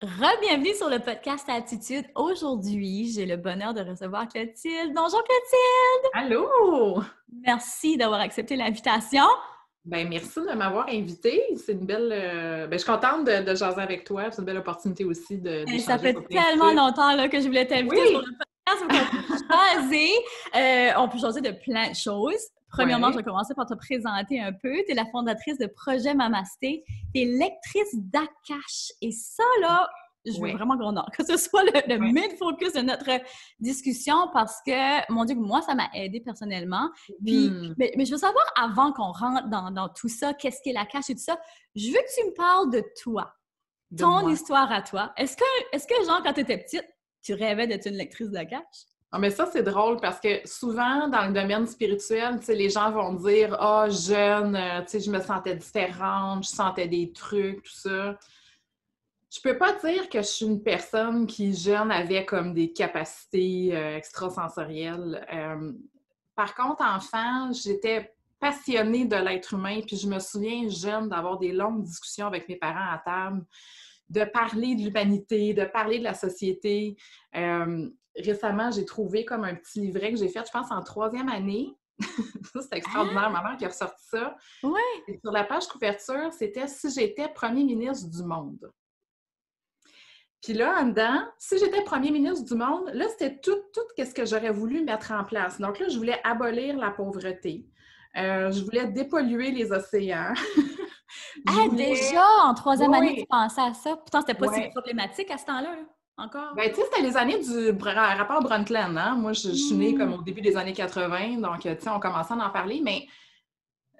Re-bienvenue sur le podcast Attitude. Aujourd'hui, j'ai le bonheur de recevoir Clotilde. Bonjour Clotilde! Allô! Merci d'avoir accepté l'invitation. Ben merci de m'avoir invitée. C'est une belle. Je suis contente de jaser avec toi. C'est une belle opportunité aussi Ça d'échanger sur fait plein de tellement trucs. longtemps là, que je voulais t'inviter sur Oui! le podcast pour qu'on puisse jaser. On peut jaser de plein de choses. Premièrement, je Ouais. vais commencer par te présenter un peu. Tu es la fondatrice de Projet Mamasté. Tu es lectrice d'Akash. Et ça, là, je veux Ouais. vraiment que ce soit le Ouais. main focus de notre discussion parce que, mon Dieu, moi, ça m'a aidé personnellement. Puis, Hmm. mais je veux savoir, avant qu'on rentre dans tout ça, qu'est-ce qu'est l'Akash et tout ça, je veux que tu me parles de toi, De ton moi. histoire à toi. Est-ce que genre, quand tu étais petite, tu rêvais d'être une lectrice d'Akash? Ah, mais ça, c'est drôle parce que souvent, dans le domaine spirituel, tu sais, les gens vont dire ah, jeune, tu sais, je me sentais différente, je sentais des trucs, tout ça. Je peux pas dire que je suis une personne qui, jeune, avait comme des capacités extrasensorielles. Par contre, enfant, j'étais passionnée de l'être humain, puis je me souviens, jeune, d'avoir des longues discussions avec mes parents à table, de parler de l'humanité, de parler de la société. Récemment, j'ai trouvé comme un petit livret que j'ai fait, je pense, en troisième année. Ça, c'est extraordinaire. Ma mère qui a ressorti ça. Ouais. Et sur la page couverture, c'était « Si j'étais premier ministre du monde ». Puis là, en dedans, si j'étais premier ministre du monde, là, c'était tout ce que j'aurais voulu mettre en place. Donc là, je voulais abolir la pauvreté. Je voulais dépolluer les océans. Je Ah, voulais... déjà, en troisième année, tu Oui, pensais à ça. Pourtant, c'était pas si oui. problématique à ce temps-là, là, encore. Ben, tu sais, c'était les années du rapport Brundtland, hein? Moi, je suis née comme Hmm. au début des années 80, donc, tu sais, on commençait à en parler, mais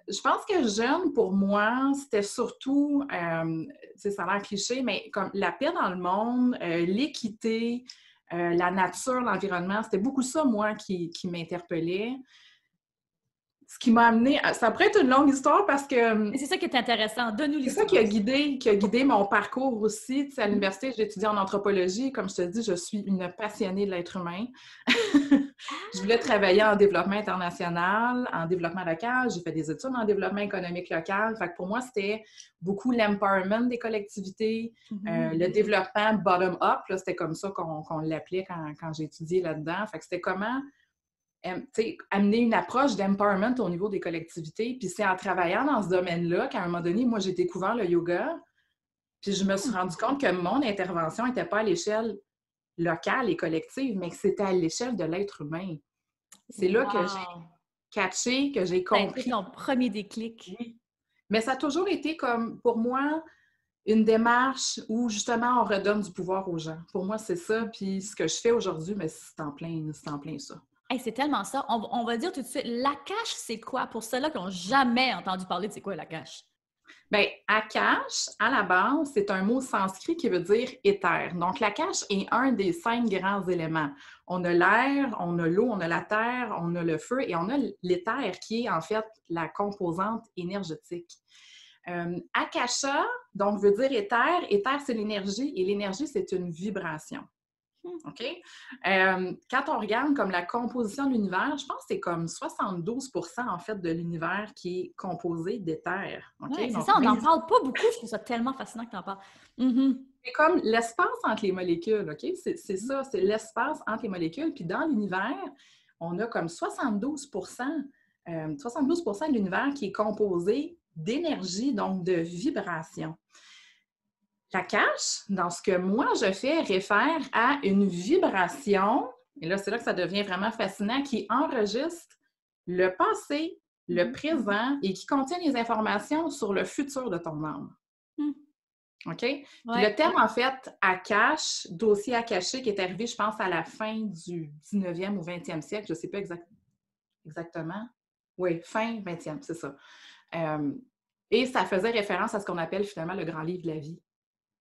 je pense que jeune, pour moi, c'était surtout, tu sais, ça a l'air cliché, mais comme la paix dans le monde, l'équité, la nature, l'environnement, c'était beaucoup ça, moi, qui m'interpellait. Ce qui m'a amené, ça pourrait être une longue histoire parce que Mais c'est ça qui est intéressant. Donne-nous c'est ça l'histoire. qui a guidé mon parcours aussi. Tu sais, à Mhm. l'université, j'ai étudié en anthropologie. Comme je te dis, je suis une passionnée de l'être humain. Je voulais travailler en développement international, en développement local. J'ai fait des études en développement économique local. Fait que pour moi, c'était beaucoup l'empowerment des collectivités, Mhm. le développement bottom-up. C'était comme ça qu'on l'appelait quand j'ai étudié là-dedans. Fait que c'était comment amener une approche d'empowerment au niveau des collectivités. Puis c'est en travaillant dans ce domaine-là qu'à un moment donné, moi, j'ai découvert le yoga. Puis je me suis rendu compte que mon intervention n'était pas à l'échelle locale et collective, mais que c'était à l'échelle de l'être humain. C'est là que j'ai Wow! catché, que j'ai Ça a été compris. ton premier déclic. Oui. Mais ça a toujours été comme, pour moi, une démarche où justement on redonne du pouvoir aux gens. Pour moi, c'est ça. Puis ce que je fais aujourd'hui, mais c'est en plein ça. Hey, c'est tellement ça. On va dire tout de suite, la cache, c'est quoi? Pour ceux-là qui n'ont jamais entendu parler de c'est quoi la cache? Bien, Akash, à la base, c'est un mot sanskrit qui veut dire éther. Donc, l'Akash est un des 5 grands éléments. On a l'air, on a l'eau, on a la terre, on a le feu et on a l'éther qui est en fait la composante énergétique. Akasha, donc, veut dire éther. Éther, c'est l'énergie et l'énergie, c'est une vibration. OK? Quand on regarde comme la composition de l'univers, je pense que c'est comme 72% en fait de l'univers qui est composé d'éther. OK? Ouais, c'est Donc, ça, on n'en parle pas beaucoup. Je trouve ça tellement fascinant que tu en parles. Mhm. c'est comme l'espace entre les molécules, OK? C'est Mhm. ça, c'est l'espace entre les molécules. Puis dans l'univers, on a comme 72 de l'univers qui est composé d'énergie, donc de vibration. La cache, dans ce que moi je fais, réfère à une vibration, et là c'est là que ça devient vraiment fascinant, qui enregistre le passé, le Mhm. présent et qui contient les informations sur le futur de ton âme. Mhm. OK? Puis Ouais. le terme, en fait, Akash, dossier akachique, est arrivé, je pense, à la fin du 19e ou 20e siècle. Je ne sais pas exactement. Oui, fin 20e, c'est ça. Euh, et ça faisait référence à ce qu'on appelle finalement le grand livre de la vie.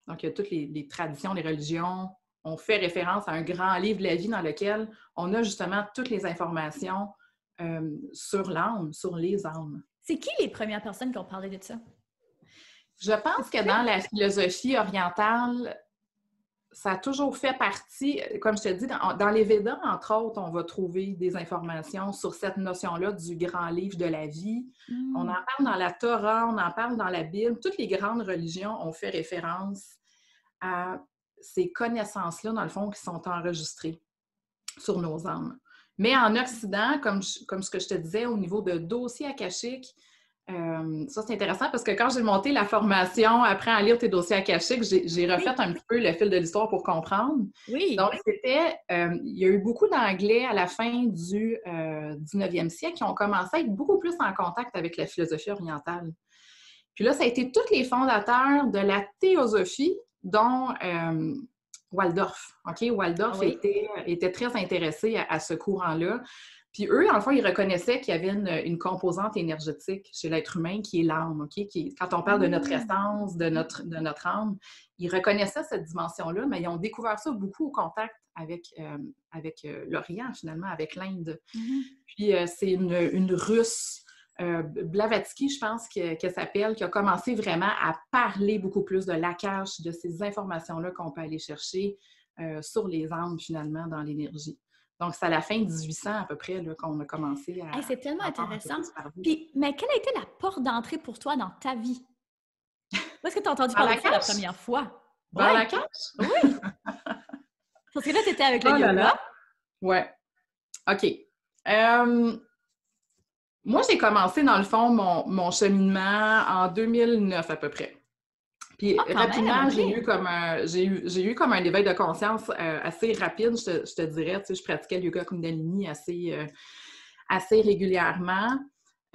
Donc, il y a toutes les traditions, les religions. On fait référence à un grand livre de la vie dans lequel on a justement toutes les informations sur l'âme, sur les âmes. C'est qui les premières personnes qui ont parlé de ça? Je pense que dans la philosophie orientale, ça a toujours fait partie, comme je te dis, dans les Védas, entre autres, on va trouver des informations sur cette notion-là du grand livre de la vie. On en Mm. parle dans la Torah, on en parle dans la Bible. Toutes les grandes religions ont fait référence à ces connaissances-là, dans le fond, qui sont enregistrées sur nos âmes. Mais en Occident, comme ce que je te disais, au niveau de dossiers akashiques, ça, c'est intéressant parce que quand j'ai monté la formation « Apprends à lire tes dossiers akashiques », j'ai refait un petit peu le fil de l'histoire pour comprendre. Oui. Donc, il y a eu beaucoup d'Anglais à la fin du 19e siècle qui ont commencé à être beaucoup plus en contact avec la philosophie orientale. Puis là, ça a été tous les fondateurs de la théosophie, dont Waldorf. OK? Waldorf était très intéressé à ce courant-là. Puis eux, dans le fond, ils reconnaissaient qu'il y avait une composante énergétique chez l'être humain qui est l'âme, OK? Quand on parle de notre essence, de notre âme, ils reconnaissaient cette dimension-là, mais ils ont découvert ça beaucoup au contact avec l'Orient, finalement, avec l'Inde. Puis c'est une Russe, Blavatsky, je pense qu'elle s'appelle, qui a commencé vraiment à parler beaucoup plus de l'Akash, de ces informations-là qu'on peut aller chercher sur les âmes, finalement, dans l'énergie. Donc, c'est à la fin de 1800 à peu près là, qu'on a commencé à... c'est tellement intéressant. Puis, mais quelle a été la porte d'entrée pour toi dans ta vie? Où est-ce que tu as entendu parler de ça la première fois? Dans la cache? Oui! Parce que là, tu étais avec le yoga. Oui. OK. Moi, j'ai commencé, dans le fond, mon cheminement en 2009 à peu près. Puis rapidement, j'ai eu comme un éveil de conscience assez rapide, je te dirais. Tu sais, je pratiquais le yoga Kundalini assez régulièrement.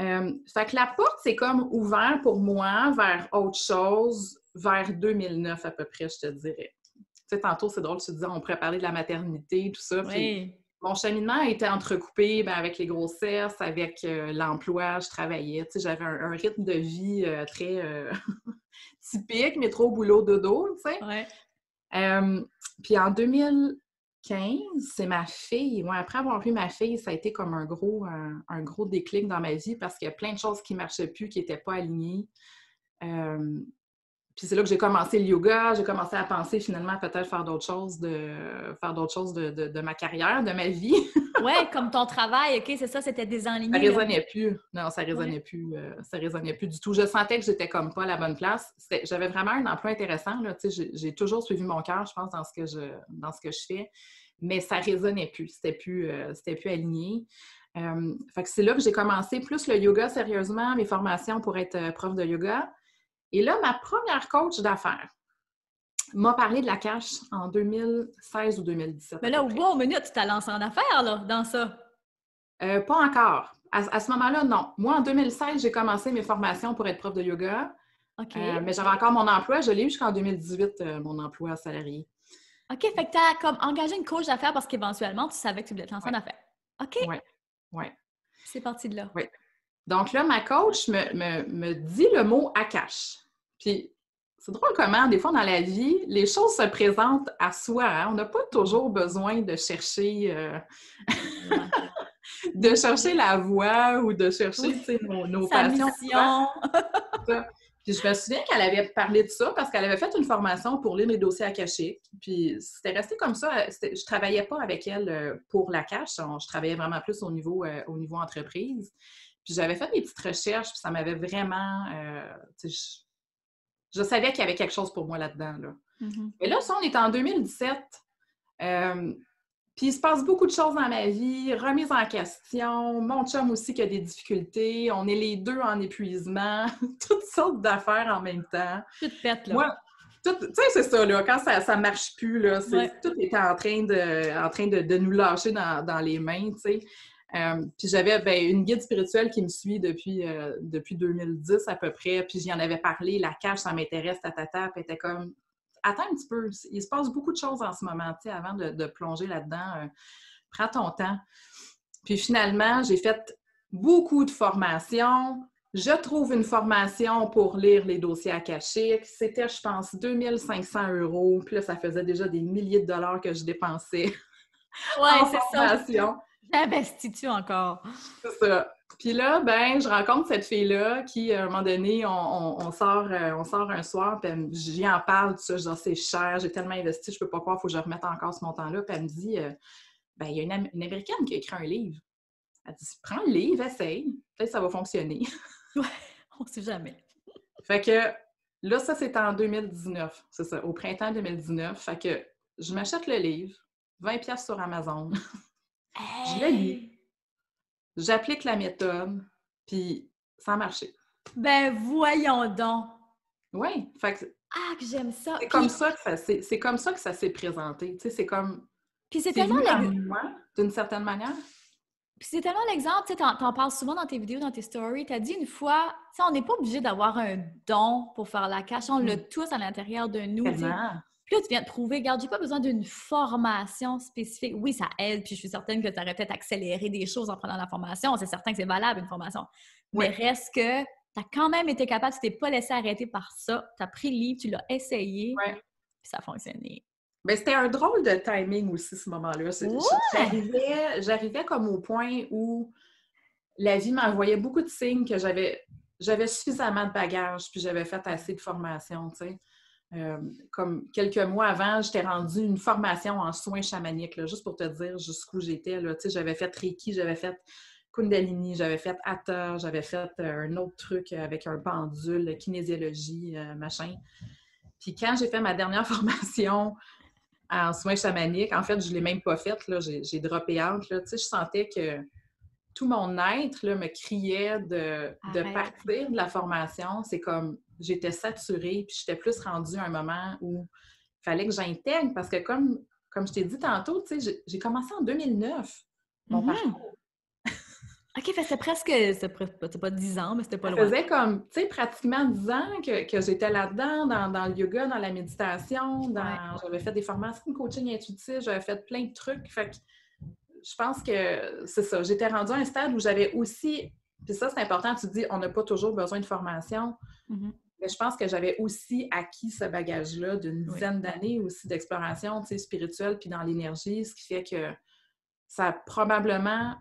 Fait que la porte s'est comme ouverte pour moi vers autre chose vers 2009 à peu près, je te dirais. Tu sais, tantôt, c'est drôle, tu te disais, on pourrait parler de la maternité, tout ça. Puis mon cheminement a été entrecoupé avec les grossesses, avec l'emploi, je travaillais. Tu sais, j'avais un rythme de vie très typique, métro, boulot, dodo, tu sais. Puis en 2015, c'est ma fille. Moi, après avoir eu ma fille, ça a été comme un gros déclic dans ma vie parce qu'il y a plein de choses qui ne marchaient plus, qui n'étaient pas alignées. Puis c'est là que j'ai commencé le yoga, j'ai commencé à penser finalement peut-être faire d'autres choses de ma carrière, de ma vie. Oui, comme ton travail, OK, c'est ça, c'était désaligné. Ça résonnait plus. Non, ça résonnait plus. Ça résonnait plus du tout. Je sentais que j'étais comme pas à la bonne place. J'avais vraiment un emploi intéressant, là. Tu sais, j'ai toujours suivi mon cœur, je pense, dans ce que je fais. Mais ça résonnait plus. C'était plus aligné. Fait que c'est là que j'ai commencé plus le yoga sérieusement, mes formations pour être prof de yoga. Et là, ma première coach d'affaires m'a parlé de l'Akash en 2016 ou 2017. Mais là, wow, minute, tu t'as lancé en affaires, là, dans ça? Pas encore. À ce moment-là, non. Moi, en 2016, j'ai commencé mes formations pour être prof de yoga. OK. Mais j'avais encore mon emploi. Je l'ai eu jusqu'en 2018, mon emploi salarié. OK, fait que tu as comme engagé une coach d'affaires parce qu'éventuellement, tu savais que tu voulais te lancer en affaires. OK. Oui. C'est parti de là. Oui. Donc là, ma coach me dit le mot Akash. Puis, c'est drôle comment, des fois, dans la vie, les choses se présentent à soi. Hein? On n'a pas toujours besoin de chercher, la voie ou de chercher nos passions. Mission. Puis je me souviens qu'elle avait parlé de ça parce qu'elle avait fait une formation pour lire les dossiers akashiques. Puis c'était resté comme ça. Je travaillais pas avec elle pour l'Akash. Je travaillais vraiment plus au niveau entreprise. Puis j'avais fait mes petites recherches, puis ça m'avait vraiment... je savais qu'il y avait quelque chose pour moi là-dedans. Là. Mais là, ça, on est en 2017. Puis il se passe beaucoup de choses dans ma vie, remise en question, mon chum aussi qui a des difficultés, on est les deux en épuisement, toutes sortes d'affaires en même temps. Tout pète, là. Moi, tu sais, c'est ça, là, quand ça marche plus, là, tout était en train de nous lâcher dans les mains, tu sais. Puis j'avais une guide spirituelle qui me suit depuis 2010 à peu près, puis j'y en avais parlé, l'Akash, ça m'intéresse, puis elle était comme, attends un petit peu, il se passe beaucoup de choses en ce moment, tu sais, avant de plonger là-dedans, prends ton temps. Puis finalement, j'ai fait beaucoup de formations. Je trouve une formation pour lire les dossiers akashiques. C'était, je pense, 2500 €. Puis là, ça faisait déjà des milliers de dollars que je dépensais en formation. J'investis-tu encore? C'est ça. Puis là, je rencontre cette fille-là qui, à un moment donné, on sort un soir, puis j'y en parle, tout ça, je dis, c'est cher, j'ai tellement investi, je peux pas croire, il faut que je remette encore ce montant-là. Puis elle me dit, il y a une Américaine qui a écrit un livre. Elle dit, prends le livre, essaye, peut-être que ça va fonctionner. Ouais, on sait jamais. Fait que Là, ça, c'est en 2019. C'est ça, au printemps 2019. Fait que je m'achète le livre, 20$ sur Amazon. Je le lis. Hey! J'applique la méthode, puis ça a marché. Ben voyons donc! Oui, fait que Ah, que j'aime ça! c'est comme Puis, ça que c'est comme ça que ça s'est présenté. Tu sais, c'est comme... puis c'est C'est tellement venu à moi, d'une certaine manière. Puis c'est tellement l'exemple, tu sais, t'en parles souvent dans tes vidéos, dans tes stories. T'as dit une fois, tu sais, on n'est pas obligé d'avoir un don pour faire la cache. On l'a tous à l'intérieur de nous, tu sais. Tellement. Puis là, tu viens de prouver, regarde, j'ai pas besoin d'une formation spécifique. Oui, ça aide, puis je suis certaine que tu aurais peut-être accéléré des choses en prenant la formation. C'est certain que c'est valable, une formation. Mais Oui. reste que tu as quand même été capable, tu t'es pas laissé arrêter par ça. Tu as pris le livre, tu l'as essayé, Ouais. puis ça a fonctionné. Ben, c'était un drôle de timing aussi, ce moment-là. Ouais! J'arrivais comme au point où la vie m'envoyait beaucoup de signes que j'avais suffisamment de bagages, puis j'avais fait assez de formation, tu sais. Comme quelques mois avant, j'étais rendue une formation en soins chamaniques, là, juste pour te dire jusqu'où j'étais. Là. Tu sais, j'avais fait Reiki, j'avais fait Kundalini, j'avais fait Hatha, j'avais fait un autre truc avec un pendule, kinésiologie, machin. Puis quand j'ai fait ma dernière formation en soins chamaniques, en fait, je ne l'ai même pas faite, là, j'ai droppé out. Là, tu sais, je sentais que tout mon être là, me criait de partir de la formation. C'est comme, j'étais saturée, puis j'étais plus rendue à un moment où il fallait que j'intègre, parce que comme je t'ai dit tantôt, tu sais, j'ai commencé en 2009, mon parcours. OK, fait c'était pas 10 ans, mais c'était pas Ça loin. faisait comme, tu sais, pratiquement 10 ans que j'étais là-dedans, dans le yoga, dans la méditation, j'avais fait des formations de coaching intuitif, j'avais fait plein de trucs. Fait que je pense que c'est ça. J'étais rendue à un stade où j'avais aussi, puis ça, c'est important, tu dis, on n'a pas toujours besoin de formation, mais je pense que j'avais aussi acquis ce bagage-là d'une dizaine d'années aussi d'exploration, tu sais, spirituelle, puis dans l'énergie, ce qui fait que ça a probablement,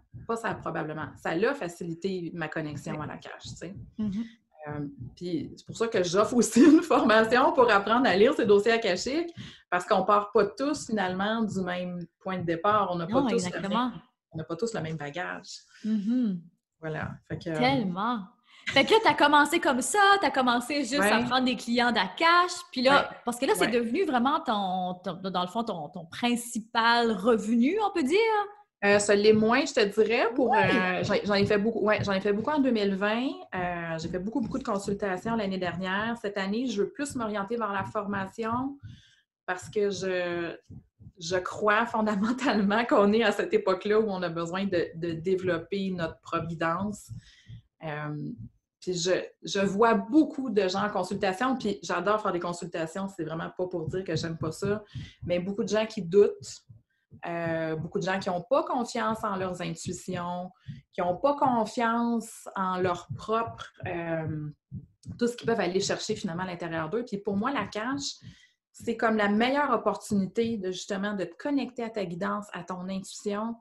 ça l'a facilité ma connexion à la cache, tu sais. Puis c'est pour ça que j'offre aussi une formation pour apprendre à lire ces dossiers akashiques, parce qu'on part pas tous finalement du même point de départ. On n'a pas, tous le même bagage. Voilà. Fait que, Tellement! Fait que là, t'as commencé comme ça, t'as commencé juste à prendre des clients d'Akash, puis là, parce que là, c'est devenu vraiment dans le fond, ton principal revenu, on peut dire? Ça l'est moins, je te dirais. J'en ai fait beaucoup. Ouais, j'en ai fait beaucoup en 2020. J'ai fait beaucoup de consultations l'année dernière. Cette année, je veux plus m'orienter vers la formation parce que je crois fondamentalement qu'on est à cette époque-là où on a besoin de développer notre providence. Puis je vois beaucoup de gens en consultation, puis j'adore faire des consultations, c'est vraiment pas pour dire que j'aime pas ça, mais beaucoup de gens qui doutent. Beaucoup de gens qui n'ont pas confiance en leurs intuitions, qui n'ont pas confiance en leur propre... tout ce qu'ils peuvent aller chercher finalement à l'intérieur d'eux. Puis pour moi, la cache, c'est comme la meilleure opportunité de justement de te connecter à ta guidance, à ton intuition,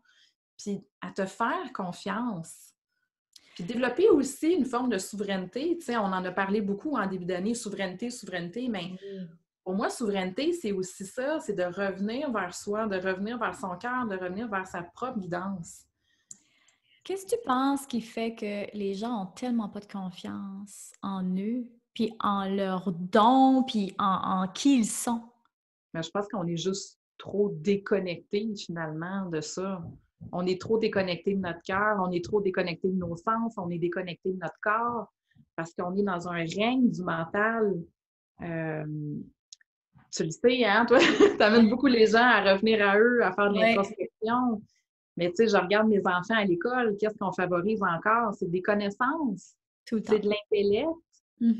puis à te faire confiance. Puis développer aussi une forme de souveraineté. Tu sais, on en a parlé beaucoup en début d'année, souveraineté, mais... Pour moi, souveraineté, c'est aussi ça, c'est de revenir vers soi, de revenir vers son cœur, de revenir vers sa propre guidance. Qu'est-ce que tu penses qui fait que les gens ont tellement pas de confiance en eux, puis en leurs dons, puis en qui ils sont? Mais je pense qu'on est juste trop déconnecté finalement de ça. On est trop déconnecté de notre cœur, on est trop déconnecté de nos sens, on est déconnecté de notre corps parce qu'on est dans un règne du mental. Tu le sais, hein, toi, tu amènes beaucoup les gens à revenir à eux, à faire de l'introspection. Mais tu sais, je regarde mes enfants à l'école, qu'est-ce qu'on favorise encore? C'est des connaissances, c'est de l'intellect.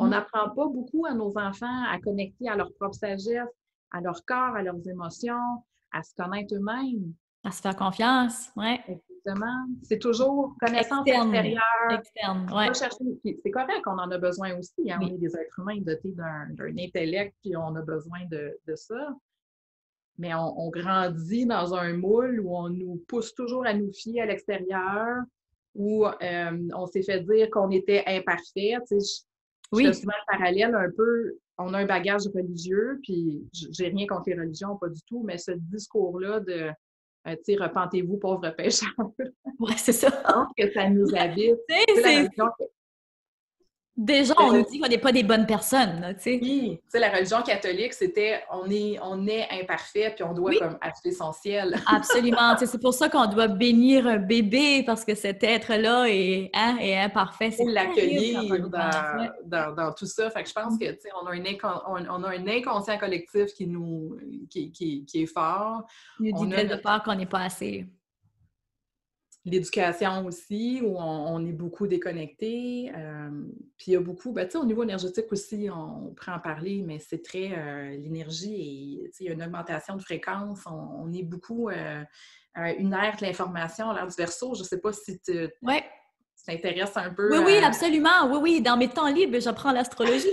On n'apprend pas beaucoup à nos enfants à connecter à leur propre sagesse, à leur corps, à leurs émotions, à se connaître eux-mêmes. À se faire confiance, oui. Exactement. C'est toujours connaissance extérieure. Externe, oui. C'est correct qu'on en a besoin aussi. Hein? Oui. On est des êtres humains dotés d'un intellect, puis on a besoin de ça. Mais on grandit dans un moule où on nous pousse toujours à nous fier à l'extérieur, où on s'est fait dire qu'on était imparfait. Tu sais, je fais souvent le parallèle un peu. On a un bagage religieux, puis j'ai rien contre les religions, pas du tout, mais ce discours-là de tu sais, repentez-vous, pauvres pécheurs. Oui, c'est ça. Donc, que ça nous habite. Déjà, on nous dit qu'on n'est pas des bonnes personnes, tu sais. Oui, tu sais, la religion catholique, c'était on est imparfait, puis on doit comme acheter son ciel. Absolument. Tu sais, c'est pour ça qu'on doit bénir un bébé, parce que cet être-là est imparfait. C'est Faut terrible quand on l'accueillir y pense. dans tout ça. Fait que je pense que, tu sais, on a un inconscient collectif qui est fort. Il nous dit On a de faire qu'on n'est pas assez. l'éducation aussi, où on est beaucoup déconnecté. Puis il y a beaucoup, ben, tu sais, au niveau énergétique aussi, on pourrait en parler, mais c'est très l'énergie et tu sais, il y a une augmentation de fréquence. On est beaucoup une ère de l'information, l'ère du Verseau. Je ne sais pas si tu t'intéresses un peu. Oui, absolument. Oui. Dans mes temps libres, j'apprends l'astrologie.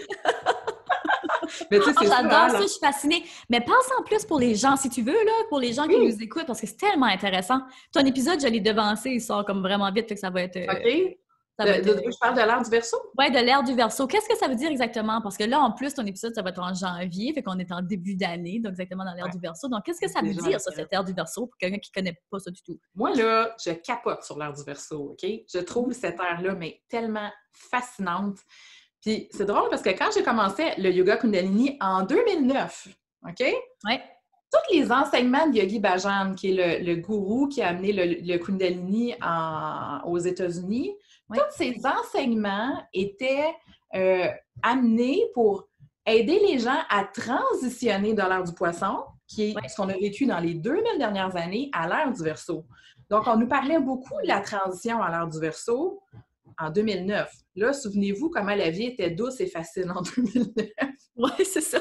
Mais tu sais, j'adore ça, je suis fascinée. Mais pense en plus pour les gens, si tu veux, là, pour les gens qui nous écoutent, parce que c'est tellement intéressant. Ton épisode, je l'ai devancé, il sort comme vraiment vite, fait que ça va être... OK. Je parle de l'ère du Verseau? Oui, de l'ère du Verseau. Qu'est-ce que ça veut dire exactement? Parce que là, en plus, ton épisode, ça va être en janvier, fait qu'on est en début d'année, donc exactement dans l'ère du Verseau. Donc, qu'est-ce que ça veut dire, ça, cette ère du Verseau, pour quelqu'un qui ne connaît pas ça du tout? Moi, là, je capote sur l'ère du Verseau, OK? Je trouve cette ère-là, mais tellement fascinante. Puis c'est drôle parce que quand j'ai commencé le yoga Kundalini en 2009, OK? Oui. Tous les enseignements de Yogi Bhajan, qui est le gourou qui a amené le Kundalini aux États-Unis, tous ces enseignements étaient amenés pour aider les gens à transitionner de l'ère du Poisson, qui est ce qu'on a vécu dans les 2000 dernières années, à l'ère du Verseau. Donc, on nous parlait beaucoup de la transition à l'ère du Verseau en 2009. Là, souvenez-vous comment la vie était douce et facile en 2009. Oui, c'est ça.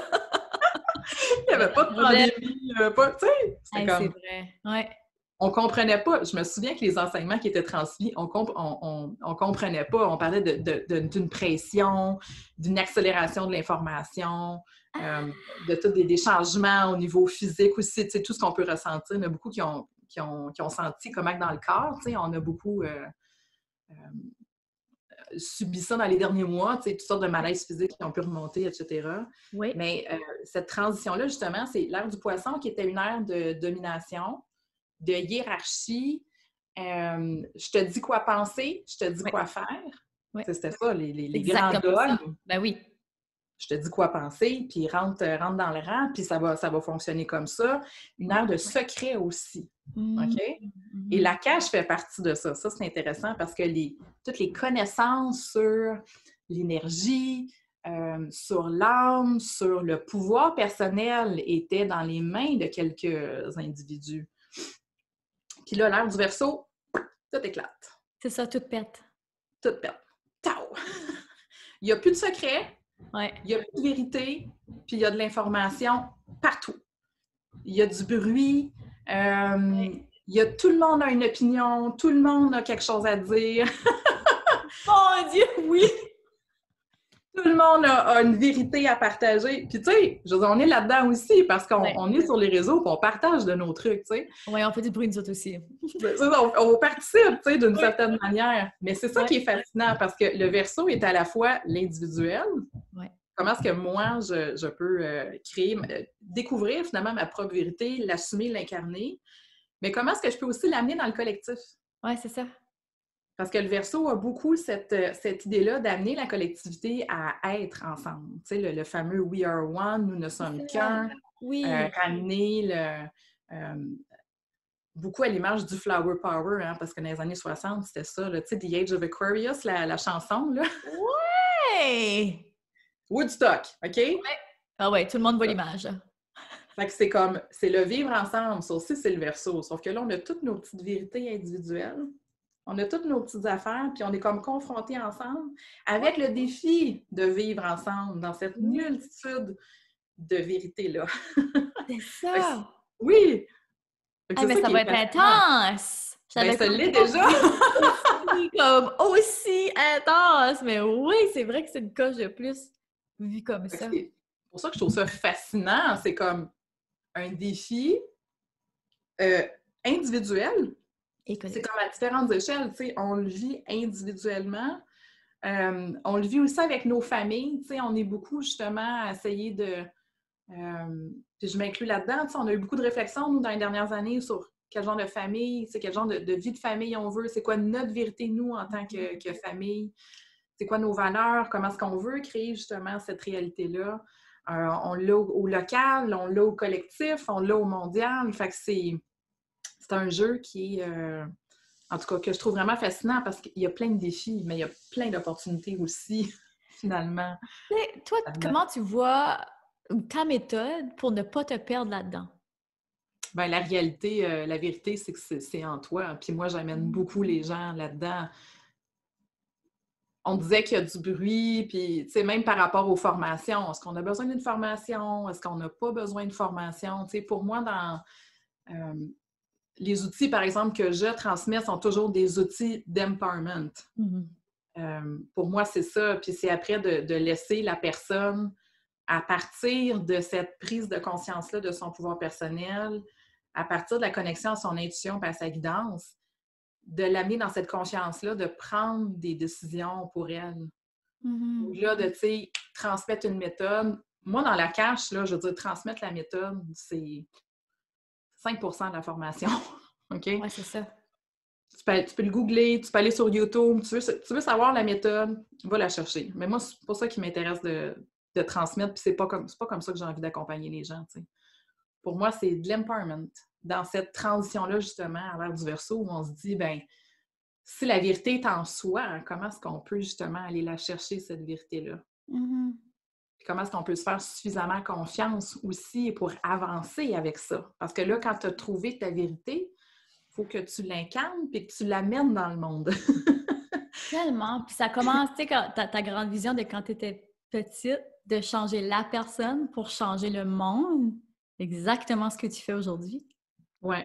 Il n'y avait pas de pandémie, tu sais, c'est vrai, ouais. On comprenait pas. Je me souviens que les enseignements qui étaient transmis, on comprenait pas. On parlait d'une pression, d'une accélération de l'information, des changements au niveau physique aussi, tu sais, tout ce qu'on peut ressentir. Il y en a beaucoup qui ont senti comment dans le corps, tu sais, on a beaucoup subi ça dans les derniers mois, tu sais, toutes sortes de malaises physiques qui ont pu remonter, etc. Oui. Mais cette transition-là, justement, c'est l'ère du Poisson qui était une ère de domination, de hiérarchie. Je te dis quoi penser, je te dis quoi faire. Oui. C'était ça, les grands dogmes. Ben oui. Je te dis quoi penser, puis rentre dans le rang, puis ça va fonctionner comme ça. Une ère de secret aussi. OK? Et la cache fait partie de ça. Ça, c'est intéressant parce que toutes les connaissances sur l'énergie, sur l'âme, sur le pouvoir personnel étaient dans les mains de quelques individus. Puis là, l'ère du Verseau, tout éclate. C'est ça, tout pète. Tout pète. Tao! Il n'y a plus de secret. Ouais. Il y a plus de vérité, puis il y a de l'information partout. Il y a du bruit, tout le monde a une opinion, tout le monde a quelque chose à dire. Mon Dieu, oui! Tout le monde a une vérité à partager. Puis tu sais, je veux dire, on est là-dedans aussi parce qu'on est sur les réseaux et on partage de nos trucs, tu sais. Oui, on fait du bruit nous autres aussi. On participe, tu sais, d'une certaine manière. Mais c'est ça qui est fascinant parce que le Verseau est à la fois l'individuel. Ouais. Comment est-ce que moi, je peux découvrir finalement ma propre vérité, l'assumer, l'incarner, mais comment est-ce que je peux aussi l'amener dans le collectif? Oui, c'est ça. Parce que le Verseau a beaucoup cette idée-là d'amener la collectivité à être ensemble. Tu sais, le fameux « We are one », « Nous ne sommes qu'un », ramener beaucoup à l'image du Flower Power, hein, parce que dans les années 60, c'était ça, tu sais, « The Age of Aquarius », la chanson, là. Ouais! Woodstock, OK? Ouais. Ah ouais, tout le monde voit l'image. Fait que c'est le vivre ensemble, ça aussi, c'est le Verseau. Sauf que là, on a toutes nos petites vérités individuelles, on a toutes nos petites affaires, puis on est comme confrontés ensemble avec le défi de vivre ensemble dans cette multitude de vérités-là. C'est ça! Oui! Mais ça va être intense! Ben, ça l'est déjà! Comme aussi intense! Mais oui, c'est vrai que c'est une coche de plus vu comme ça. C'est pour ça que je trouve ça fascinant. C'est comme un défi individuel. C'est comme à différentes échelles. Tu sais, on le vit individuellement. On le vit aussi avec nos familles. Tu sais, on est beaucoup justement à essayer de... puis je m'inclus là-dedans. Tu sais, on a eu beaucoup de réflexions, nous, dans les dernières années sur quel genre de famille, quel genre de vie de famille on veut, c'est quoi notre vérité, nous, en tant que famille. c'est quoi nos valeurs, comment est-ce qu'on veut créer justement cette réalité-là. On l'a au local, on l'a au collectif, on l'a au mondial. Fait que c'est un jeu qui est, en tout cas, que je trouve vraiment fascinant parce qu'il y a plein de défis, mais il y a plein d'opportunités aussi, finalement. Mais toi, comment tu vois ta méthode pour ne pas te perdre là-dedans? Bien, la réalité, la vérité, c'est que c'est en toi. Puis moi, j'amène beaucoup les gens là-dedans. On disait qu'il y a du bruit, puis tu sais, même par rapport aux formations, est-ce qu'on a besoin d'une formation? Est-ce qu'on n'a pas besoin de formation? Tu sais, pour moi, dans les outils, par exemple, que je transmets sont toujours des outils d'empowerment. Pour moi, c'est ça. Puis c'est après de laisser la personne, à partir de cette prise de conscience-là de son pouvoir personnel, à partir de la connexion à son intuition et à sa guidance, de l'amener dans cette conscience-là, de prendre des décisions pour elle. Au-delà de, tu sais, transmettre une méthode. Moi, dans la cache, là, je veux dire, transmettre la méthode, c'est 5 de la formation. OK? Oui, c'est ça. Tu peux le googler, tu peux aller sur YouTube, tu veux savoir la méthode, va la chercher. Mais moi, c'est pour ça qui m'intéresse de transmettre, puis c'est pas comme ça que j'ai envie d'accompagner les gens, tu sais. Pour moi, c'est de l'empowerment. Dans cette transition-là, justement, à l'ère du Verseau, où on se dit, ben si la vérité est en soi, comment est-ce qu'on peut justement aller la chercher, cette vérité-là? Puis comment est-ce qu'on peut se faire suffisamment confiance aussi pour avancer avec ça? Parce que là, quand tu as trouvé ta vérité, il faut que tu l'incarnes et que tu l'amènes dans le monde. Tellement. Puis ça commence, tu sais, quand ta grande vision de quand tu étais petite, de changer la personne pour changer le monde. Exactement ce que tu fais aujourd'hui. Oui.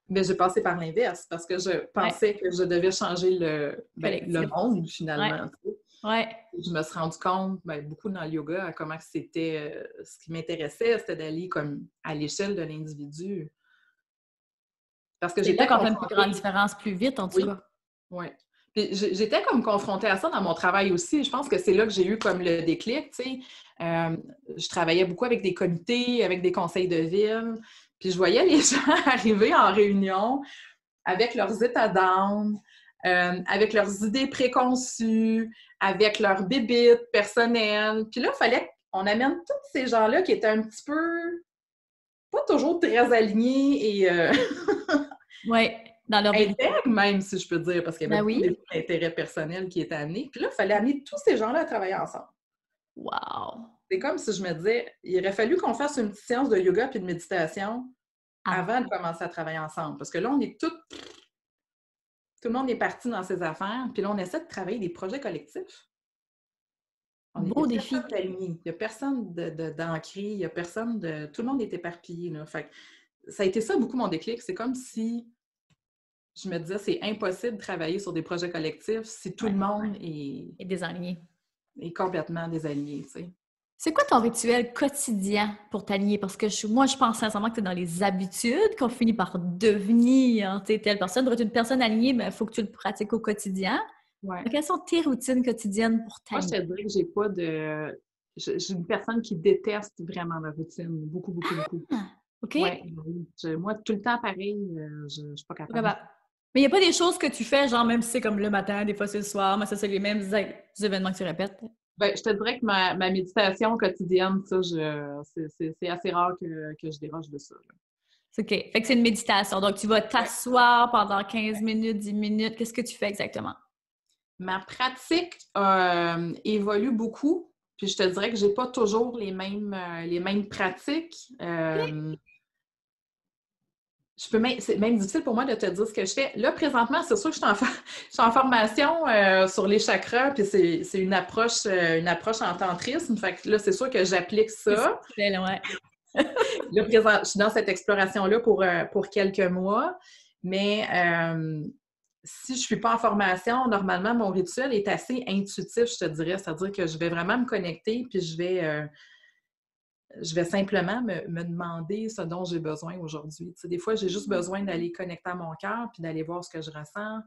Mais j'ai passé par l'inverse parce que je pensais que je devais changer le monde, finalement. Ouais. Je me suis rendu compte, beaucoup dans le yoga, comment c'était, ce qui m'intéressait, c'était d'aller comme à l'échelle de l'individu. Parce que j'étais qu'on fait une plus grande différence plus vite, en tout cas. Oui. Puis j'étais comme confrontée à ça dans mon travail aussi. Je pense que c'est là que j'ai eu comme le déclic, tu sais. Je travaillais beaucoup avec des comités, avec des conseils de ville. Puis je voyais les gens arriver en réunion avec leurs états d'âme, avec leurs idées préconçues, avec leurs bébites personnelles. Puis là, il fallait qu'on amène tous ces gens-là qui étaient un petit peu, pas toujours très alignés et... Oui, dans leur intègre même, si je peux dire, parce qu'il y avait beaucoup d'intérêts personnels qui étaient amenés. Puis là, il fallait amener tous ces gens-là à travailler ensemble. Wow! C'est comme si je me disais, il aurait fallu qu'on fasse une petite séance de yoga puis de méditation avant de commencer à travailler ensemble. Parce que là, on est tout le monde est parti dans ses affaires, puis là, on essaie de travailler des projets collectifs. Beau défi. Il n'y a personne d'ancré, il n'y a personne de... Tout le monde est éparpillé, là. Fait que ça a été ça beaucoup mon déclic. C'est comme si je me disais, c'est impossible de travailler sur des projets collectifs si tout le monde est désaligné. Est complètement désaligné, tu sais. C'est quoi ton rituel quotidien pour t'aligner? Parce que moi, je pense sincèrement que c'est dans les habitudes qu'on finit par devenir telle personne. Pour être une personne alignée, il faut que tu le pratiques au quotidien. Ouais. Quelles sont tes routines quotidien pour t'aligner? Moi, je te dirais que j'ai pas de... J'ai une personne qui déteste vraiment la routine. Beaucoup, beaucoup, beaucoup. OK. Ouais, moi, tout le temps pareil, je suis pas capable. Mais il n'y a pas des choses que tu fais, genre même si c'est comme le matin, des fois c'est le soir, mais ça, c'est les mêmes événements que tu répètes? Ben, je te dirais que ma méditation quotidienne, ça, c'est assez rare que je déroge de ça. Là. OK. Fait que c'est une méditation. Donc, tu vas t'asseoir pendant 15 minutes, 10 minutes. Qu'est-ce que tu fais exactement? Ma pratique évolue beaucoup. Puis je te dirais que j'ai pas toujours les mêmes pratiques. C'est même difficile pour moi de te dire ce que je fais. Là, présentement, c'est sûr que je suis en formation sur les chakras, puis c'est une approche en tantrisme. Fait que là, c'est sûr que j'applique ça. Là, je suis dans cette exploration-là pour quelques mois. Mais si je ne suis pas en formation, normalement, mon rituel est assez intuitif, je te dirais. C'est-à-dire que je vais vraiment me connecter, puis je vais simplement me demander ce dont j'ai besoin aujourd'hui. Tu sais, des fois, j'ai juste besoin d'aller connecter à mon cœur puis d'aller voir ce que je ressens.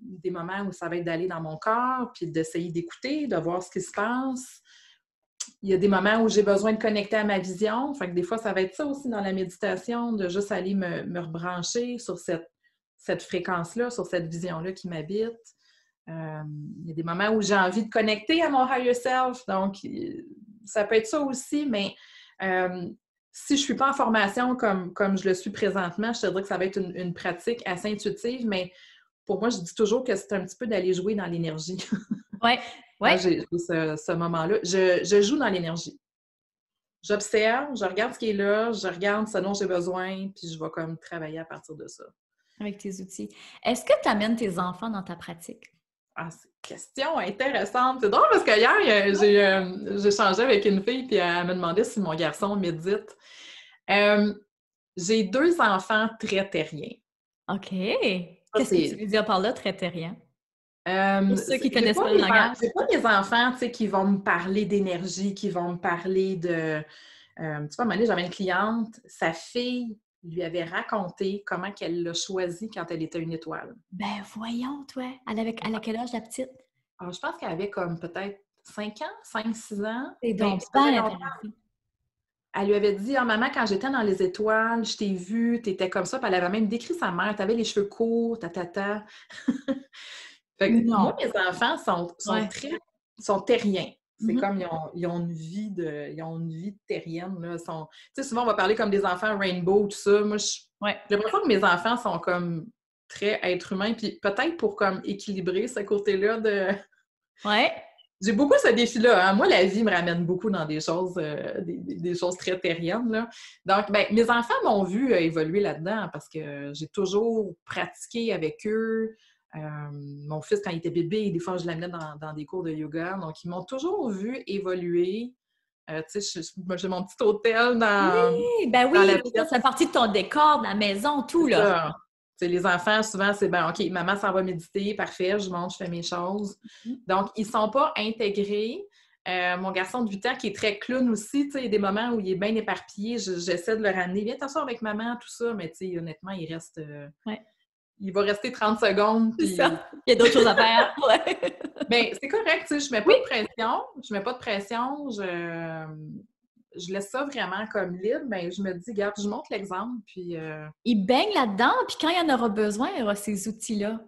Des moments où ça va être d'aller dans mon corps puis d'essayer d'écouter, de voir ce qui se passe. Il y a des moments où j'ai besoin de connecter à ma vision. Fait que des fois, ça va être ça aussi dans la méditation, de juste aller me rebrancher sur cette fréquence-là, sur cette vision-là qui m'habite. Il y a des moments où j'ai envie de connecter à mon higher self, donc ça peut être ça aussi, mais si je ne suis pas en formation comme je le suis présentement, je te dirais que ça va être une pratique assez intuitive, mais pour moi, je dis toujours que c'est un petit peu d'aller jouer dans l'énergie. Oui, oui. J'ai ce moment-là. Je joue dans l'énergie. J'observe, je regarde ce qui est là, je regarde ce dont j'ai besoin, puis je vais comme travailler à partir de ça. Avec tes outils. Est-ce que tu amènes tes enfants dans ta pratique? Ah, c'est une question intéressante. C'est drôle parce qu'hier, j'ai échangé avec une fille, puis elle me demandait si mon garçon médite. J'ai 2 enfants très terriens. OK. Qu'est-ce que tu veux dire par là, très terrien? Pour ceux qui connaissent pas le langage. C'est pas des enfants, tu sais, qui vont me parler d'énergie, qui vont me parler de... tu vois, à un moment donné, j'avais une cliente, sa fille lui avait raconté comment qu'elle l'a choisi quand elle était une étoile. Ben voyons, toi. Elle a quel âge, la petite? Alors, je pense qu'elle avait comme peut-être 5 ans, 5-6 ans. C'est donc Ça pas faisait longtemps. intéressant. Elle lui avait dit, « Ah, maman, quand j'étais dans les étoiles, je t'ai vue, t'étais comme ça. » Puis elle avait même décrit sa mère. T'avais les cheveux courts, ta. Fait que moi, Non. mes enfants sont terriens. C'est Mhm. comme ils ont une vie de terrienne. Là. Tu sais, souvent, on va parler comme des enfants rainbow, tout ça. Moi, j'ai l'impression que mes enfants sont comme très êtres humains. Puis peut-être pour comme équilibrer ce côté-là de... Ouais. J'ai beaucoup ce défi-là. Hein. Moi, la vie me ramène beaucoup dans des choses, des choses très terriennes. Là. Donc, ben, mes enfants m'ont vu évoluer là-dedans parce que j'ai toujours pratiqué avec eux. Mon fils, quand il était bébé, des fois, je l'amenais dans des cours de yoga. Donc, ils m'ont toujours vu évoluer. Tu sais, j'ai mon petit hôtel Oui, ben dans la oui, ça pièce. fait partie de ton décor, de la maison, tout, C'est là. ça. Tu sais, les enfants, souvent, c'est ben, OK, maman s'en va méditer, parfait, je monte, je fais mes choses. Donc, ils ne sont pas intégrés. Mon garçon de 8 ans, qui est très clown aussi, tu sais, il y a des moments où il est bien éparpillé, j'essaie de le ramener. Viens t'asseoir avec maman, tout ça, mais tu sais, honnêtement, il reste... Ouais. Il va rester 30 secondes, C'est puis... ça. Il y a d'autres choses à faire. Ouais. Bien, c'est correct, tu sais, je mets pas Oui. de pression. Je mets pas de pression. Je laisse ça vraiment comme libre, mais je me dis, regarde, je montre l'exemple, puis... Il baigne là-dedans, puis quand il y en aura besoin, il y aura ces outils-là.